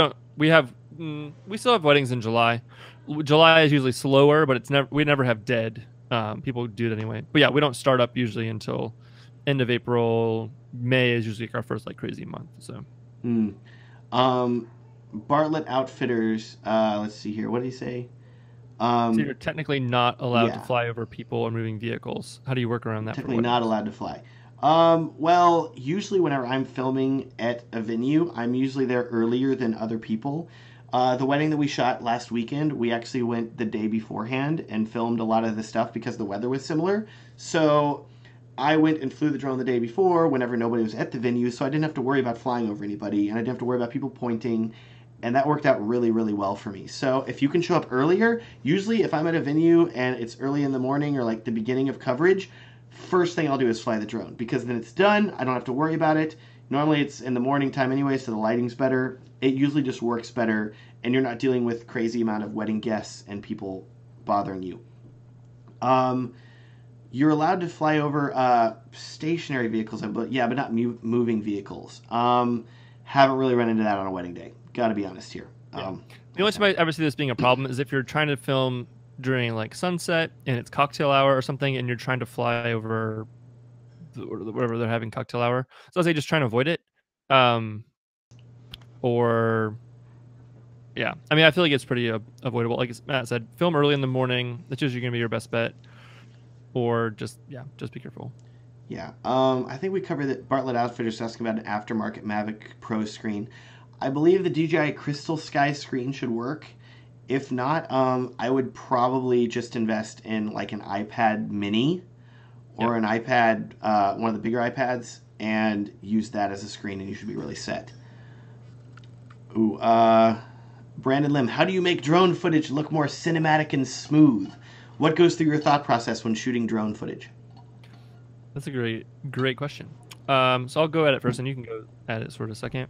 still have weddings in July. July is usually slower, but we never have dead. People do it anyway. But yeah, we don't start up usually until end of April. May is usually our first like crazy month. So. Bartlett Outfitters. Let's see here. What did he say? So you're technically not allowed to fly over people or moving vehicles. How do you work around that? Technically not allowed to fly. Well, usually whenever I'm filming at a venue, I'm usually there earlier than other people. The wedding that we shot last weekend, we actually went the day beforehand and filmed a lot of the stuff because the weather was similar. So I went and flew the drone the day before whenever nobody was at the venue, so I didn't have to worry about flying over anybody, and I didn't have to worry about people pointing. And that worked out really, really well for me. So if you can show up earlier, usually if I'm at a venue and it's early in the morning or like the beginning of coverage, first thing I'll do is fly the drone because then it's done. I don't have to worry about it. Normally it's in the morning time anyway, so the lighting's better. It usually just works better and you're not dealing with crazy amount of wedding guests and people bothering you. You're allowed to fly over stationary vehicles, but not moving vehicles. Haven't really run into that on a wedding day. Got to be honest here. The only time I ever see this being a problem is if you're trying to film during like sunset and it's cocktail hour or something, and you're trying to fly over whatever they're having cocktail hour. So I say just trying to avoid it. I mean, I feel like it's pretty avoidable. Like Matt said, film early in the morning. That's usually going to be your best bet. Or just be careful. Yeah. I think we covered that. Bartlett Outfitters asking about an aftermarket Mavic Pro screen. I believe the DJI Crystal Sky screen should work. If not, I would probably just invest in like an iPad mini or an iPad, one of the bigger iPads, and use that as a screen, and you should be really set. Ooh, Brandon Lim, how do you make drone footage look more cinematic and smooth? What goes through your thought process when shooting drone footage? That's a great question. So I'll go at it first, and you can go at it for a second.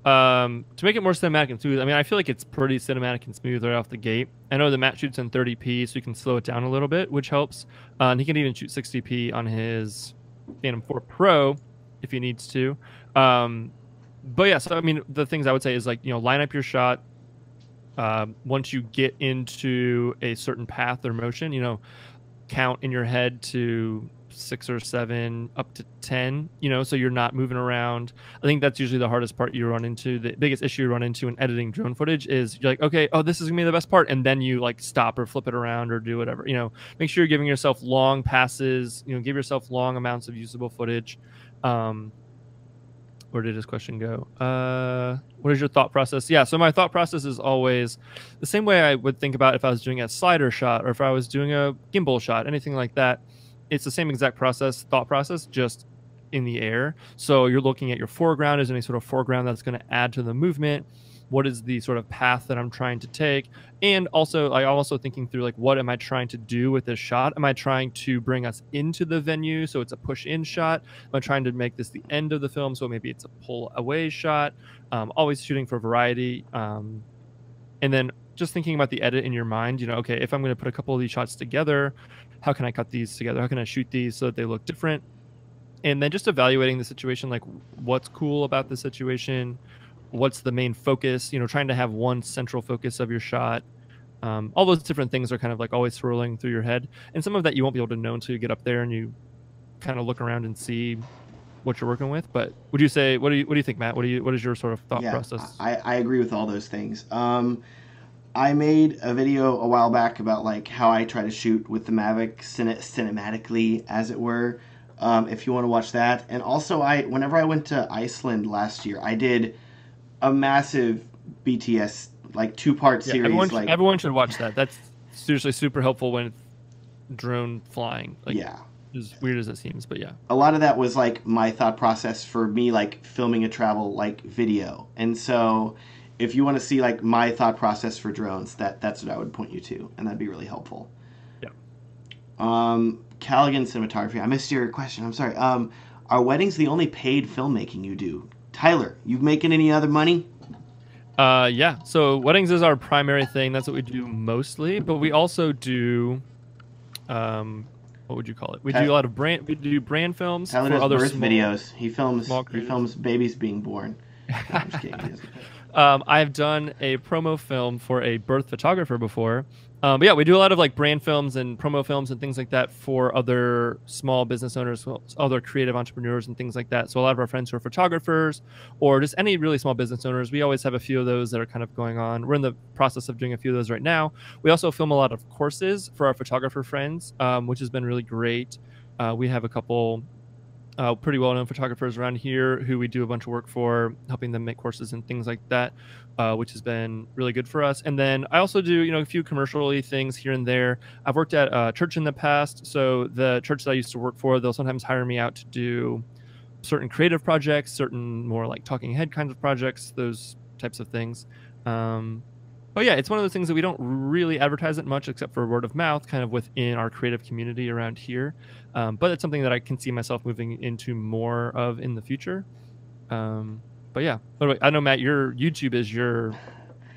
To make it more cinematic and smooth, I mean, I feel like it's pretty cinematic and smooth right off the gate. I know the Matt shoots in 30p, so you can slow it down a little bit, which helps. And he can even shoot 60p on his Phantom 4 Pro if he needs to. But yeah, so I mean, the things I would say is like, line up your shot. Once you get into a certain path or motion, count in your head to 6 or 7 up to 10, so you're not moving around. I think that's usually the hardest part you run into. The biggest issue you run into in editing drone footage is you're like, okay, oh, this is gonna be the best part, and then you like stop or flip it around or do whatever. Make sure you're giving yourself long passes, give yourself long amounts of usable footage. Where did his question go? What is your thought process? Yeah, so my thought process is always the same way I would think about if I was doing a slider shot or if I was doing a gimbal shot, anything like that. It's the same exact thought process, just in the air. So you're looking at your foreground. Is there any sort of foreground that's going to add to the movement? What is the sort of path that I'm trying to take? And also, I'm also thinking through, like, what am I trying to do with this shot? Am I trying to bring us into the venue, so it's a push-in shot? Am I trying to make this the end of the film, so maybe it's a pull-away shot? Always shooting for variety. And then just thinking about the edit in your mind, okay, if I'm going to put a couple of these shots together, how can I cut these together? How can I shoot these so that they look different? And then just evaluating the situation, like what's cool about the situation, what's the main focus, trying to have one central focus of your shot. All those different things are kind of like always swirling through your head. And some of that you won't be able to know until you get up there and you kind of look around and see what you're working with. But would you say, what do you think, Matt? What is your sort of thought process? I agree with all those things. I made a video a while back about like how I try to shoot with the Mavic cinematically, as it were. If you want to watch that. And also, whenever I went to Iceland last year, I did a massive BTS like 2-part series. Everyone should watch that. That's seriously super helpful when it's drone flying. Like, as weird as it seems, but yeah. A lot of that was like my thought process for me, like filming a travel like video. And so if you want to see like my thought process for drones, that's what I would point you to, and that'd be really helpful. Yeah. Callaghan Cinematography. I missed your question. I'm sorry. Are weddings the only paid filmmaking you do? Tyler, you making any other money? Yeah. So weddings is our primary thing. That's what we do mostly. But we also do, what would you call it? We do a lot of brand. We do brand films Tyler for does other birth videos. He films babies being born. I'm just kidding. I've done a promo film for a birth photographer before. But yeah, we do a lot of like brand films and promo films and things like that for other small business owners, other creative entrepreneurs and things like that. So a lot of our friends who are photographers or just any really small business owners, we always have a few of those that are kind of going on. We're in the process of doing a few of those right now. We also film a lot of courses for our photographer friends, which has been really great. We have a couple pretty well-known photographers around here who we do a bunch of work for, helping them make courses and things like that, which has been really good for us. And then I also do, a few commercial-y things here and there. I've worked at a church in the past, so the church that I used to work for, they'll sometimes hire me out to do certain creative projects, certain more like talking head kinds of projects, those types of things. But yeah, it's one of those things that we don't really advertise it much except for word of mouth kind of within our creative community around here. But it's something that I can see myself moving into more of in the future. But yeah, I know, Matt, your YouTube is your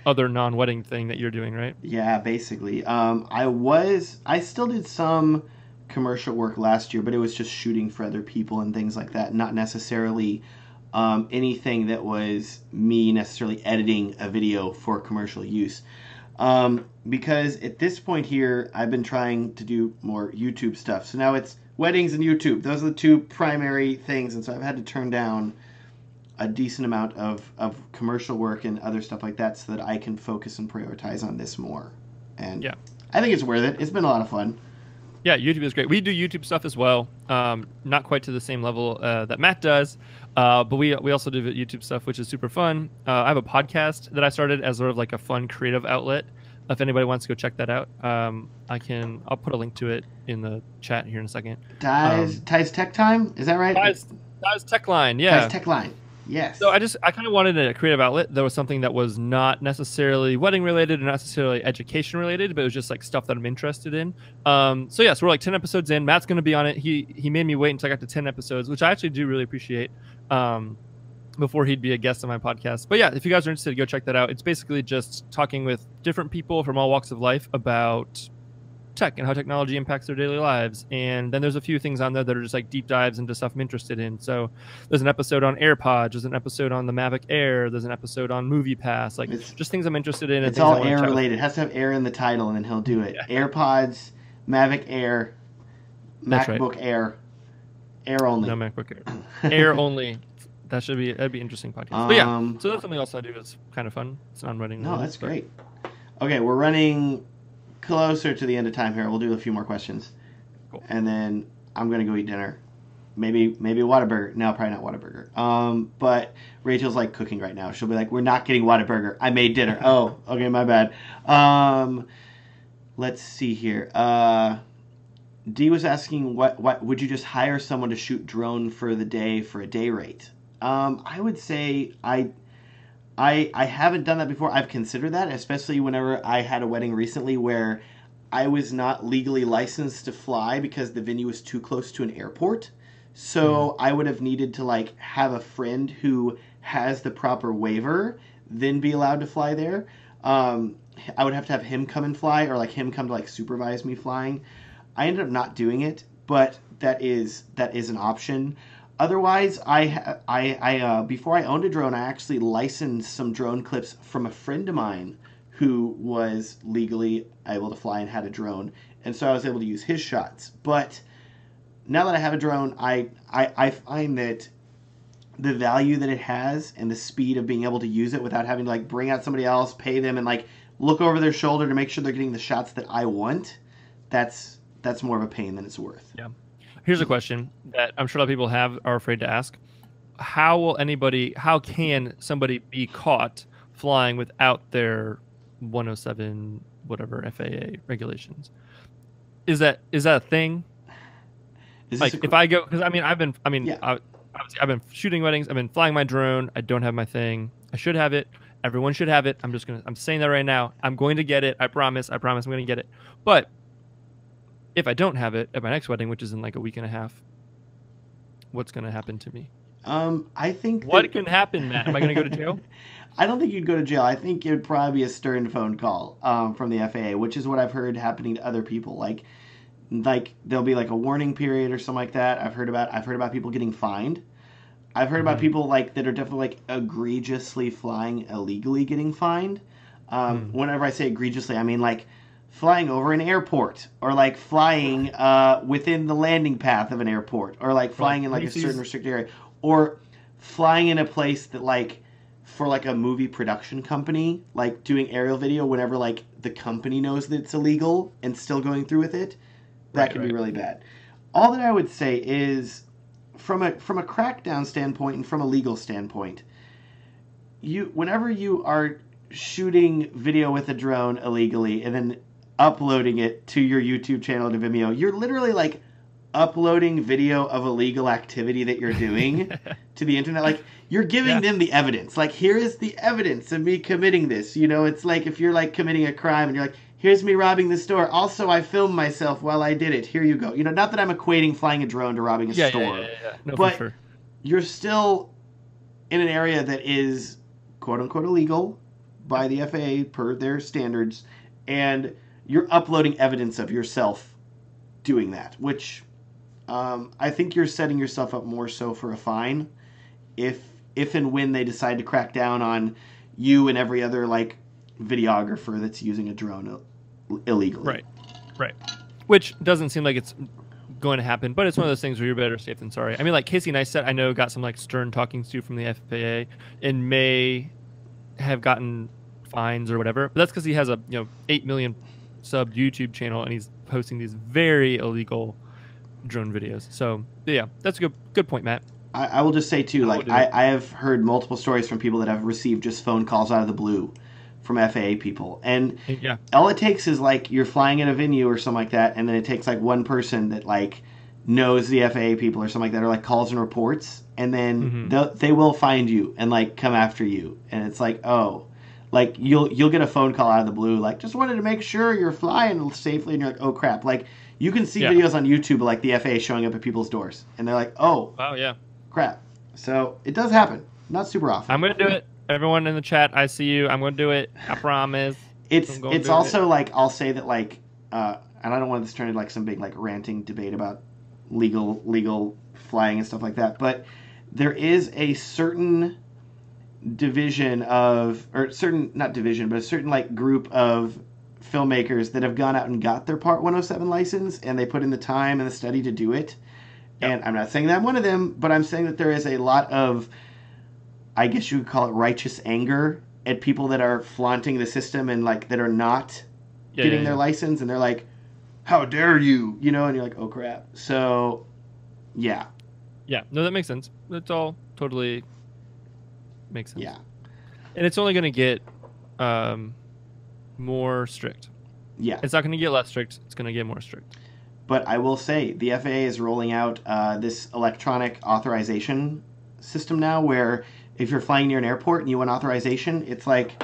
other non-wedding thing that you're doing, right? Yeah, basically. I still did some commercial work last year, but it was just shooting for other people and things like that, not necessarily anything that was me necessarily editing a video for commercial use. Because at this point here, I've been trying to do more YouTube stuff. So now it's weddings and YouTube. Those are the two primary things. And so I've had to turn down a decent amount of commercial work and other stuff like that so that I can focus and prioritize on this more. And yeah, I think it's worth it. It's been a lot of fun. Yeah, YouTube is great. We do YouTube stuff as well. Not quite to the same level that Matt does, but we also do YouTube stuff, which is super fun. I have a podcast that I started as sort of like a fun creative outlet. If anybody wants to go check that out, I'll put a link to it in the chat here in a second. Ty's Tech Time? Is that right? Ty's Tech Line, yeah. Ty's Tech Line. Yes. So I kind of wanted a creative outlet that was something that was not necessarily wedding related or not necessarily education related, but it was just like stuff that I'm interested in. So yeah, so we're like 10 episodes in. Matt's going to be on it. He made me wait until I got to 10 episodes, which I actually do really appreciate, before he'd be a guest on my podcast. But yeah, if you guys are interested, go check that out. It's basically just talking with different people from all walks of life about tech and how technology impacts their daily lives. And then there's a few things on there that are just like deep dives into stuff I'm interested in. So there's an episode on AirPods, there's an episode on the Mavic Air, there's an episode on Movie Pass, like just things I'm interested in. It's all Air related. It has to have Air in the title, and then he'll do it. Yeah. AirPods, Mavic Air, MacBook Air, Air only. No MacBook Air. Air only. That'd be interesting podcast. But yeah, so that's something else I do. It's kind of fun. It's non-running. No, that's great. Okay, we're running closer to the end of time here. We'll do a few more questions, and then I'm gonna go eat dinner. Maybe Whataburger. No, probably not Whataburger. But Rachel's like cooking right now. She'll be like, "We're not getting Whataburger. I made dinner." Oh, okay, my bad. Let's see here. D was asking, what would you just hire someone to shoot drone for the day for a day rate? I would say I haven't done that before. I've considered that, especially whenever I had a wedding recently where I was not legally licensed to fly because the venue was too close to an airport. So I would have needed to like have a friend who has the proper waiver, then be allowed to fly there. I would have to have him come and fly, or like him come to like supervise me flying. I ended up not doing it, but that is an option. Otherwise, I before I owned a drone, I actually licensed some drone clips from a friend of mine who was legally able to fly and had a drone, and so I was able to use his shots. But now that I have a drone, I find that the value that it has and the speed of being able to use it without having to like bring out somebody else, pay them, and like look over their shoulder to make sure they're getting the shots that I want, that's more of a pain than it's worth. Yeah. Here's a question that I'm sure a lot of people are afraid to ask. How can somebody be caught flying without their 107 whatever FAA regulations? Is that a thing? Like if I go, because I've been shooting weddings, I've been flying my drone, I don't have my thing. I should have it. Everyone should have it. I'm saying that right now. I'm going to get it. I promise I'm going to get it. But if I don't have it at my next wedding, which is in like a week and a half, what's going to happen to me? I think what can happen, Matt? Am I going to go to jail? I don't think you'd go to jail. I think it would probably be a stern phone call from the FAA, which is what I've heard happening to other people. Like there'll be like a warning period or something like that. I've heard about people getting fined. I've heard about people like that are definitely like egregiously flying illegally getting fined. Whenever I say egregiously, I mean like flying over an airport, or like flying within the landing path of an airport, or like flying in like a certain restricted area, or flying in a place that like for like a movie production company, like doing aerial video whenever like the company knows that it's illegal and still going through with it. That can be really bad. All that I would say is from a crackdown standpoint and from a legal standpoint, whenever you are shooting video with a drone illegally and then uploading it to your YouTube channel to Vimeo, you're literally like uploading video of illegal activity that you're doing to the internet. Like you're giving them the evidence. Like, here is the evidence of me committing this. You know, it's like if you're like committing a crime and you're like, here's me robbing the store. Also, I filmed myself while I did it. Here you go. You know, not that I'm equating flying a drone to robbing a store. Yeah. No, but for sure. You're still in an area that is quote unquote illegal by the FAA per their standards, and you're uploading evidence of yourself doing that, which I think you're setting yourself up more so for a fine if and when they decide to crack down on you and every other like videographer that's using a drone illegally. Right. Which doesn't seem like it's going to happen, but it's one of those things where you're better safe than sorry. I mean, like Casey Neistat, I know, got some like stern talkings to from the FAA and may have gotten fines or whatever, but that's because he has a 8 million sub YouTube channel and he's posting these very illegal drone videos. So yeah, that's a good point, Matt. I will just say too, like I have heard multiple stories from people that have received just phone calls out of the blue from FAA people, and all it takes is like you're flying at a venue or something like that, and then it takes like one person that like knows the FAA people or something like that, or like calls and reports, and then they will find you and like come after you, and it's like, oh, like you'll get a phone call out of the blue, like just wanted to make sure you're flying safely, and you're like, oh crap, like you can see videos on YouTube of like the FAA showing up at people's doors, and they're like, oh yeah, crap. So it does happen, not super often. I'm gonna do it. Everyone in the chat, I see you. I'm going to do it. I promise. It's also like, I'll say that like, and I don't want this to turn into like some big like ranting debate about legal flying and stuff like that, but there is a certain division of, or certain, not division, but a certain like group of filmmakers that have gone out and got their Part 107 license, and they put in the time and the study to do it. Yep. And I'm not saying that I'm one of them, but I'm saying that there is a lot of, I guess you would call it righteous anger at people that are flaunting the system and like that are not getting their license, and they're like, how dare you, you know, and you're like, oh crap. So yeah, no, that makes sense. It's all totally makes sense. Yeah, and it's only going to get more strict. Yeah, it's not going to get less strict, it's going to get more strict. But I will say the FAA is rolling out this electronic authorization system now, where if you're flying near an airport and you want authorization, it's like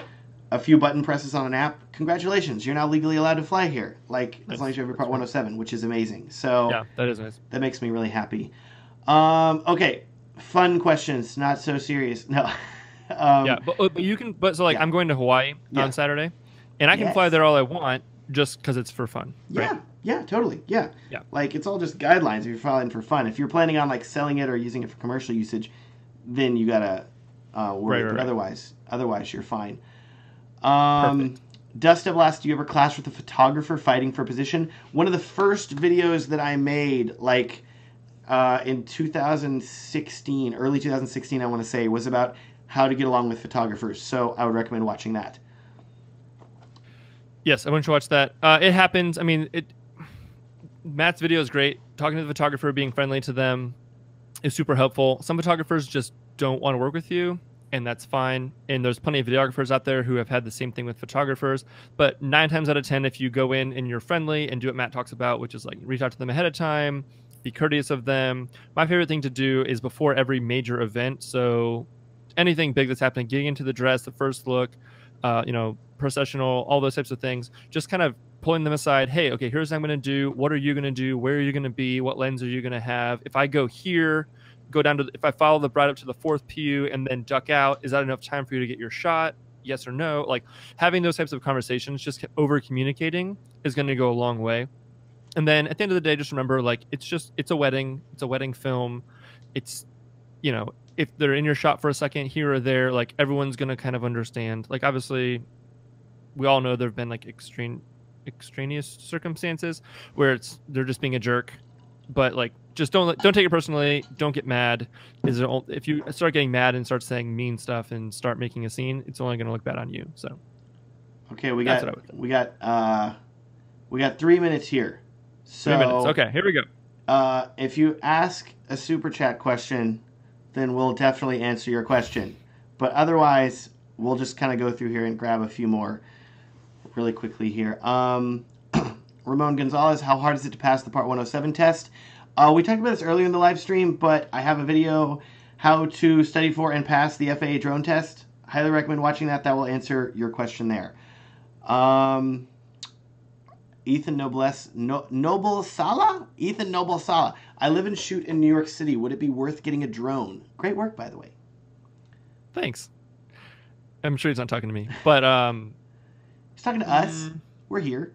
a few button presses on an app. Congratulations, you're now legally allowed to fly here. Like, as long as you have your Part 107, which is amazing. So yeah, that is nice. That makes me really happy. Okay, fun questions, not so serious. No. But you can. But so like, I'm going to Hawaii on Saturday, and I can fly there all I want just because it's for fun. Right? Yeah, totally. Yeah. Like, it's all just guidelines if you're flying for fun. If you're planning on like selling it or using it for commercial usage, then you gotta worry. But otherwise you're fine. Perfect. Dust Devil asked, do you ever clash with a photographer fighting for position? One of the first videos that I made, like in 2016, early 2016, I want to say, was about how to get along with photographers. So I would recommend watching that. Yes, I want you to watch that. It happens. I mean, Matt's video is great. Talking to the photographer, being friendly to them is super helpful. Some photographers just don't want to work with you, and that's fine. And there's plenty of videographers out there who have had the same thing with photographers. But 9 times out of 10, if you go in and you're friendly and do what Matt talks about, which is like reach out to them ahead of time, be courteous of them. My favorite thing to do is before every major event. So anything big that's happening, getting into the dress, the first look, processional, all those types of things, just kind of pulling them aside. Hey, okay, here's what I'm going to do. What are you going to do? Where are you going to be? What lens are you going to have? If I go here, go down to, if I follow the bride up to the 4th PU and then duck out, is that enough time for you to get your shot? Yes or no? Like, having those types of conversations, just over communicating, is going to go a long way. And then at the end of the day, just remember, like, it's a wedding. It's a wedding film. It's, if they're in your shot for a second here or there, like, everyone's going to kind of understand. Like, obviously, we all know there have been like extraneous circumstances where they're just being a jerk, but like, just don't take it personally. Don't get mad. If you start getting mad and start saying mean stuff and start making a scene, it's only going to look bad on you. So okay, we got 3 minutes here. So 3 minutes. Okay, here we go. If you ask a super chat question, then we'll definitely answer your question. But otherwise, we'll just kind of go through here and grab a few more really quickly here. Ramon Gonzalez, how hard is it to pass the Part 107 test? We talked about this earlier in the live stream, but I have a video how to study for and pass the FAA drone test. Highly recommend watching that. That will answer your question there. Ethan Noble Sala? Ethan Noble Sala. I live and shoot in New York City. Would it be worth getting a drone? Great work, by the way. Thanks. I'm sure he's not talking to me, but he's talking to us. We're here.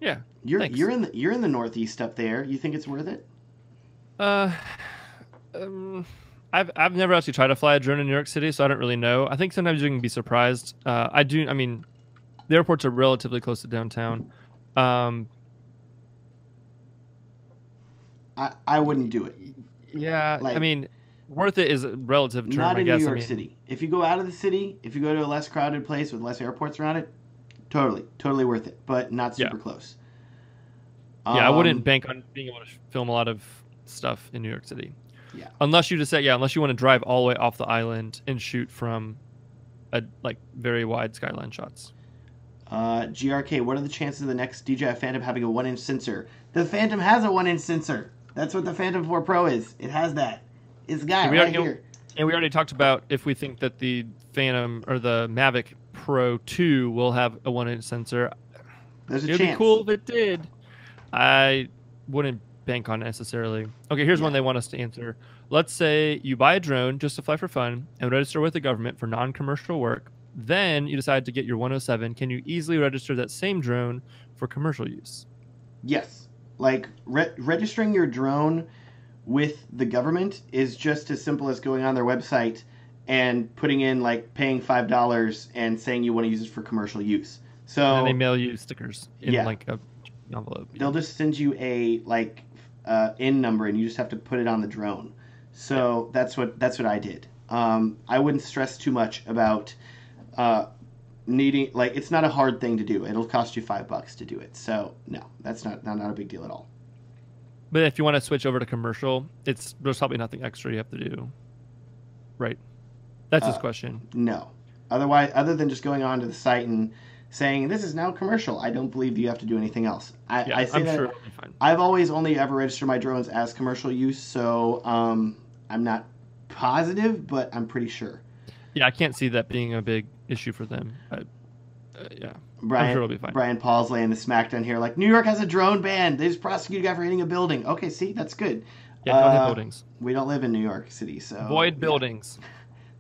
Yeah. You're in the Northeast up there. You think it's worth it? I've never actually tried to fly a drone in New York City, so I don't really know. I think sometimes you can be surprised. I mean, the airports are relatively close to downtown. I wouldn't do it. Yeah, like, I mean, worth it is a relative term, not in I guess. New York City. If you go out of the city, if you go to a less crowded place with less airports around it, totally worth it, but not super close. Yeah, I wouldn't bank on being able to film a lot of stuff in New York City. Yeah. Unless you unless you want to drive all the way off the island and shoot from very wide skyline shots. GRK, what are the chances of the next DJI Phantom having a 1-inch sensor? The Phantom has a 1-inch sensor. That's what the Phantom 4 Pro is. It has that. It's got right here. And we already talked about if we think that the Phantom or the Mavic Pro 2 will have a 1-inch sensor. There's a chance. It'd be cool if it did. I wouldn't bank on it necessarily. Okay, here's one they want us to answer. Let's say you buy a drone just to fly for fun and register with the government for non-commercial work. Then you decide to get your 107. Can you easily register that same drone for commercial use? Yes. Like registering your drone with the government is just as simple as going on their website and putting in like paying $5 and saying you want to use it for commercial use. And then they So mail you stickers in yeah, like a envelope. they'll just send you a like in number and you just have to put it on the drone. So that's what I did. I wouldn't stress too much about needing, like, it's not a hard thing to do. It'll cost you $5 to do it. So no, that's not a big deal at all. But if you want to switch over to commercial, there's probably nothing extra you have to do, right? That's his question. No. Otherwise, other than just going onto the site and saying this is now commercial, I don't believe you have to do anything else. I say I'm that sure it'll be fine. I've always only ever registered my drones as commercial use, so I'm not positive, but I'm pretty sure. Yeah, I can't see that being a big issue for them. Yeah, Brian, I'm sure it'll be fine. Brian Paul's laying the smackdown here, like New York has a drone ban. They just prosecuted a guy for hitting a building. Okay, see, that's good. Yeah, don't hit buildings. We don't live in New York City, so Avoid buildings.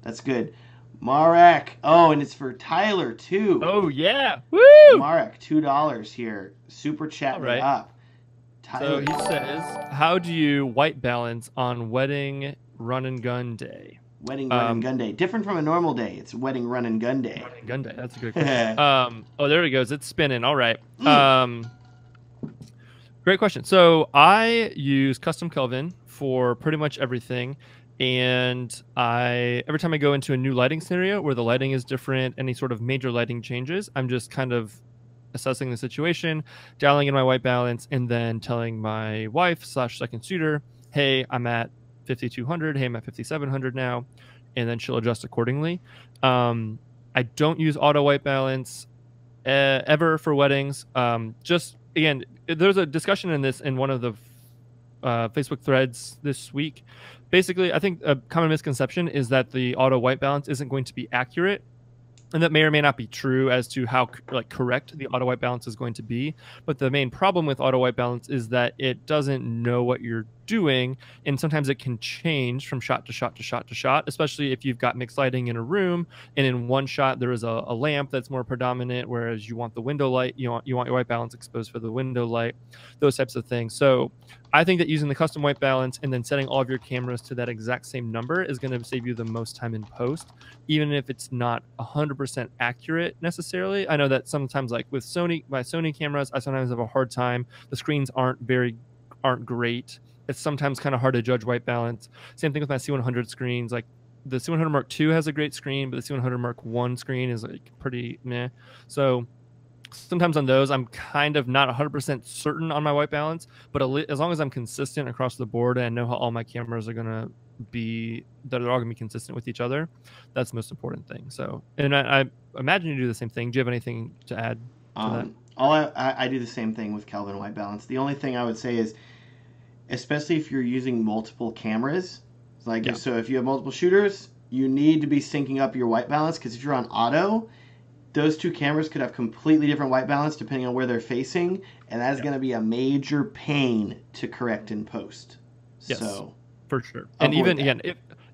That's good. Marek. Oh, and it's for Tyler too. Oh yeah. Woo! Marek, $2 here. Super chat me up. Tyler. So he says, how do you white balance on wedding run and gun day? Wedding run and gun day. Different from a normal day. It's wedding run and gun day. Run and gun day. That's a good question. Oh, there it goes. It's spinning. All right. Great question. So I use custom Kelvin for pretty much everything. And every time I go into a new lighting scenario where the lighting is different, any sort of major lighting changes, I'm just kind of assessing the situation, dialing in my white balance, and then telling my wife / second suitor, hey, I'm at 5200, hey, I'm at 5700 now, and then she'll adjust accordingly. I don't use auto white balance ever for weddings. Just again, there's a discussion in this in one of the Facebook threads this week. Basically, I think a common misconception is that the auto white balance isn't going to be accurate, and that may or may not be true as to how correct the auto white balance is going to be. But the main problem with auto white balance is that it doesn't know what you're doing, and sometimes it can change from shot to shot to shot to shot, especially if you've got mixed lighting in a room and in one shot there is a lamp that's more predominant, whereas you want the window light, you want your white balance exposed for the window light, those types of things. So I think that using the custom white balance and then setting all of your cameras to that exact same number is going to save you the most time in post, even if it's not 100% accurate necessarily. I know that sometimes, like with my Sony cameras, I sometimes have a hard time. The screens aren't great. It's sometimes kind of hard to judge white balance. Same thing with my C100 screens. Like the C100 Mark II has a great screen, but the C100 Mark I screen is like pretty meh. So sometimes on those, I'm kind of not 100% certain on my white balance, but as long as I'm consistent across the board and I know how all my cameras are going to be, that they're all going to be consistent with each other, that's the most important thing. So, and I imagine you do the same thing. Do you have anything to add to that? I do the same thing with Kelvin white balance. The only thing I would say is, especially if you're using multiple cameras, like so if you have multiple shooters, you need to be syncing up your white balance, because if you're on auto, those two cameras could have completely different white balance depending on where they're facing, and that is going to be a major pain to correct in post. Yes, so for sure. And even again,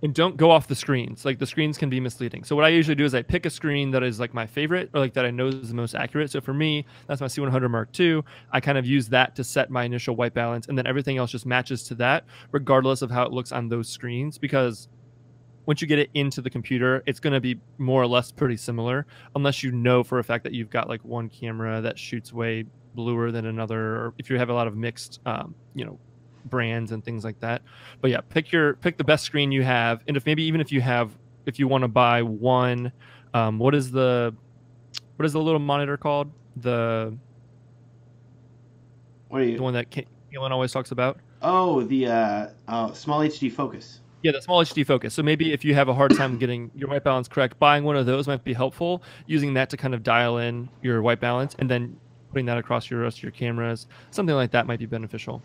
and don't go off the screens. Like the screens can be misleading. So what I usually do is I pick a screen that is like my favorite, or like that I know is the most accurate. So for me, that's my C100 Mark II. I kind of use that to set my initial white balance, and then everything else just matches to that, regardless of how it looks on those screens, because once you get it into the computer, it's going to be more or less pretty similar, unless you know for a fact that you've got like one camera that shoots way bluer than another, or if you have a lot of mixed, brands and things like that. But yeah, pick the best screen you have, and if you want to buy one, what is the little monitor called? The one that Keelan always talks about? Oh, the small HD focus. Yeah, the small HD focus. So maybe if you have a hard time getting your white balance correct, buying one of those might be helpful, using that to kind of dial in your white balance, and then putting that across your rest of your cameras. Something like that might be beneficial.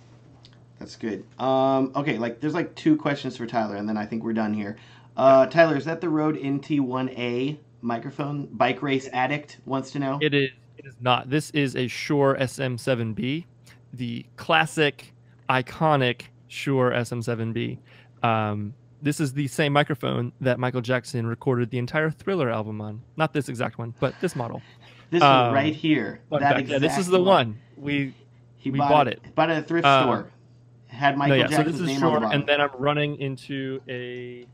That's good. Okay, there's two questions for Tyler, and then I think we're done here. Tyler, is that the Rode NT1A microphone? Bike Race Addict wants to know. It is not. This is a Shure SM7B, the classic, iconic Shure SM7B. This is the same microphone that Michael Jackson recorded the entire Thriller album on. Not this exact one, but this model. This one right here. This is the one. We bought it. Bought it at a thrift store. Had Michael Jackson's so this is name on the short, bottom. and then I'm running into a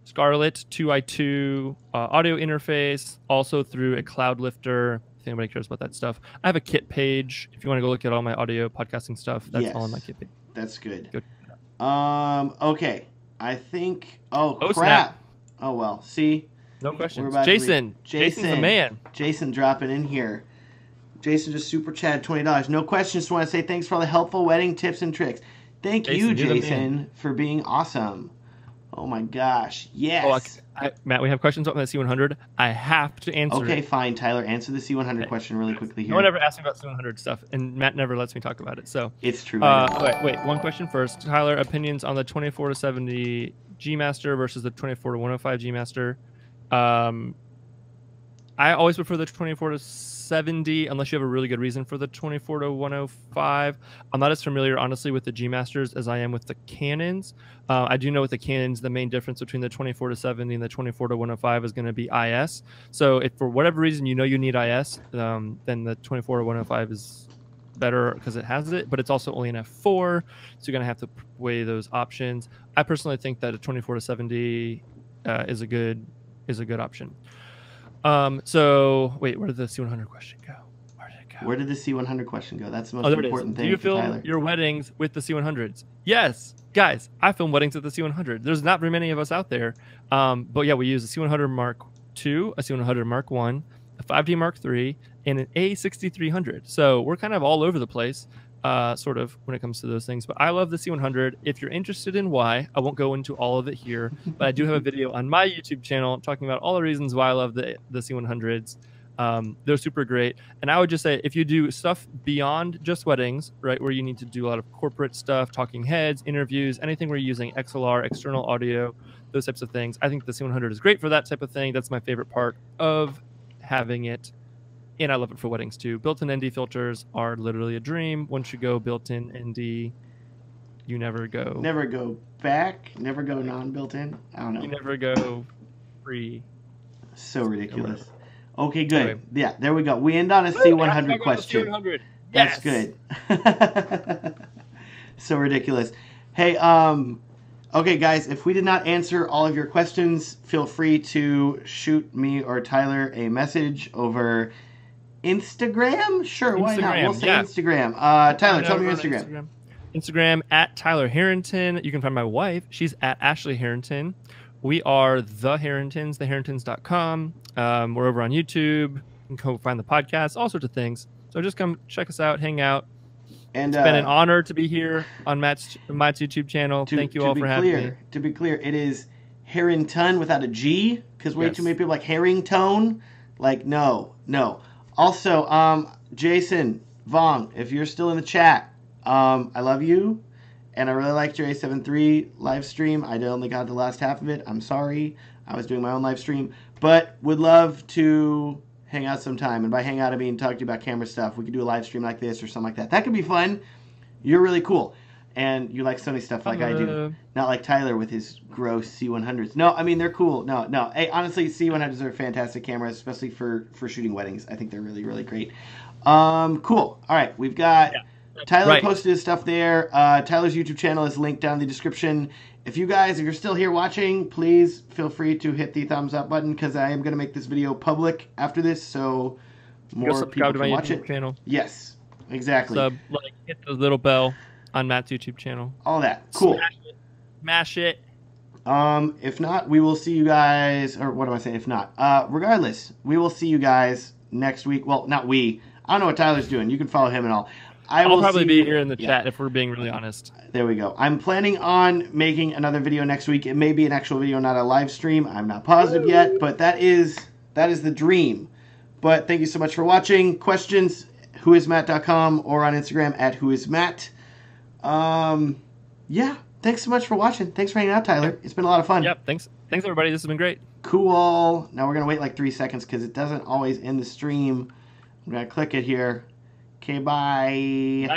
Scarlett 2i2 audio interface, also through a cloud lifter. If anybody cares about that stuff, I have a kit page. If you want to go look at all my audio podcasting stuff, that's all on my kit page. That's good. Okay. I think. Oh crap. Snap. Oh well. See. No questions. Jason's the man. Jason dropping in here. Jason just super chatted $20. No questions. Just want to say thanks for all the helpful wedding tips and tricks. Thank you, Jason, for being awesome. Oh my gosh. Yes. Matt, we have questions on the C100. I have to answer. Okay, fine, Tyler. Answer the C100 question really quickly here. No one ever asked me about C100 stuff, and Matt never lets me talk about it. So it's true. Wait, one question first. Tyler, opinions on the 24-70 G Master versus the 24-105 G Master. I always prefer the 24-70 unless you have a really good reason for the 24-105. I'm not as familiar, honestly, with the G Masters as I am with the Canons. I do know with the Canons, the main difference between the 24-70 and the 24-105 is going to be IS. So if for whatever reason you know you need IS, then the 24-105 is better because it has it, but it's also only an F4, so you're going to have to weigh those options. I personally think that a 24-70 is a good option. So wait, where did the C100 question go? Where did it go? Where did the C100 question go? That's the most important thing. Do you film your weddings with the C100s? Yes, guys, I film weddings with the C100. There's not very many of us out there, but yeah, we use a C100 Mark II, a C100 Mark I, a 5D Mark III, and an A6300. So we're kind of all over the place, sort of when it comes to those things. But I love the C100. If you're interested in why, I won't go into all of it here, but I do have a video on my YouTube channel talking about all the reasons why I love the C100s. They're super great. And I would just say, if you do stuff beyond just weddings, right, where you need to do a lot of corporate stuff, talking heads, interviews, anything where you're using XLR, external audio, those types of things, I think the C100 is great for that type of thing. That's my favorite part of having it. And I love it for weddings too. Built-in ND filters are literally a dream. Once you go built-in ND, you never go back, never go non-built-in. I don't know. You never go free. So ridiculous. Okay, good. Anyway. Yeah, there we go. We end on a C100 question. C100. That's good. So ridiculous. Hey, okay, guys, if we did not answer all of your questions, feel free to shoot me or Tyler a message over Instagram? Sure, why not? We'll say Instagram. Tyler, tell me your Instagram. Instagram at Tyler Herrinton. You can find my wife. She's at Ashley Herrinton. We are the Herrintons, theherrintons.com. We're over on YouTube. You can go find the podcast, all sorts of things. So just come check us out, hang out. And it's been an honor to be here on Matt's YouTube channel. Thank you all for having me. To be clear, it is Herrinton without a G, because way too many people like Herrington. Like, no. Also, Jason Vong, if you're still in the chat, I love you, and I really liked your A73 live stream. I only got the last half of it. I'm sorry. I was doing my own live stream, but would love to hang out sometime. And by hang out, I mean talk to you about camera stuff. We could do a live stream like this or something like that. That could be fun. You're really cool. And you like Sony stuff like I do. Not like Tyler with his gross C100s. No, I mean, they're cool. No. Hey, honestly, C100s are fantastic cameras, especially for shooting weddings. I think they're really, really great. Cool. All right, we've got Tyler posted his stuff there. Tyler's YouTube channel is linked down in the description. If you're still here watching, please feel free to hit the thumbs up button, because I am going to make this video public after this, so more people can watch it. Channel. Yes, exactly. Hit the little bell on Matt's YouTube channel. All that. Cool. Smash it. If not, we will see you guys, or what am I saying? If not, regardless, we will see you guys next week. Well, not we. I don't know what Tyler's doing. You can follow him and all. I'll probably be here in the chat if we're being really honest. There we go. I'm planning on making another video next week. It may be an actual video, not a live stream. I'm not positive yet, but that is the dream. But thank you so much for watching. Questions, whoismatt.com, or on Instagram at whoismatt. Yeah, thanks so much for watching. Thanks for hanging out, Tyler. It's been a lot of fun. Yep, thanks everybody. This has been great. Cool. Now we're going to wait like 3 seconds because it doesn't always end the stream. I'm going to click it here. Okay, bye. Bye.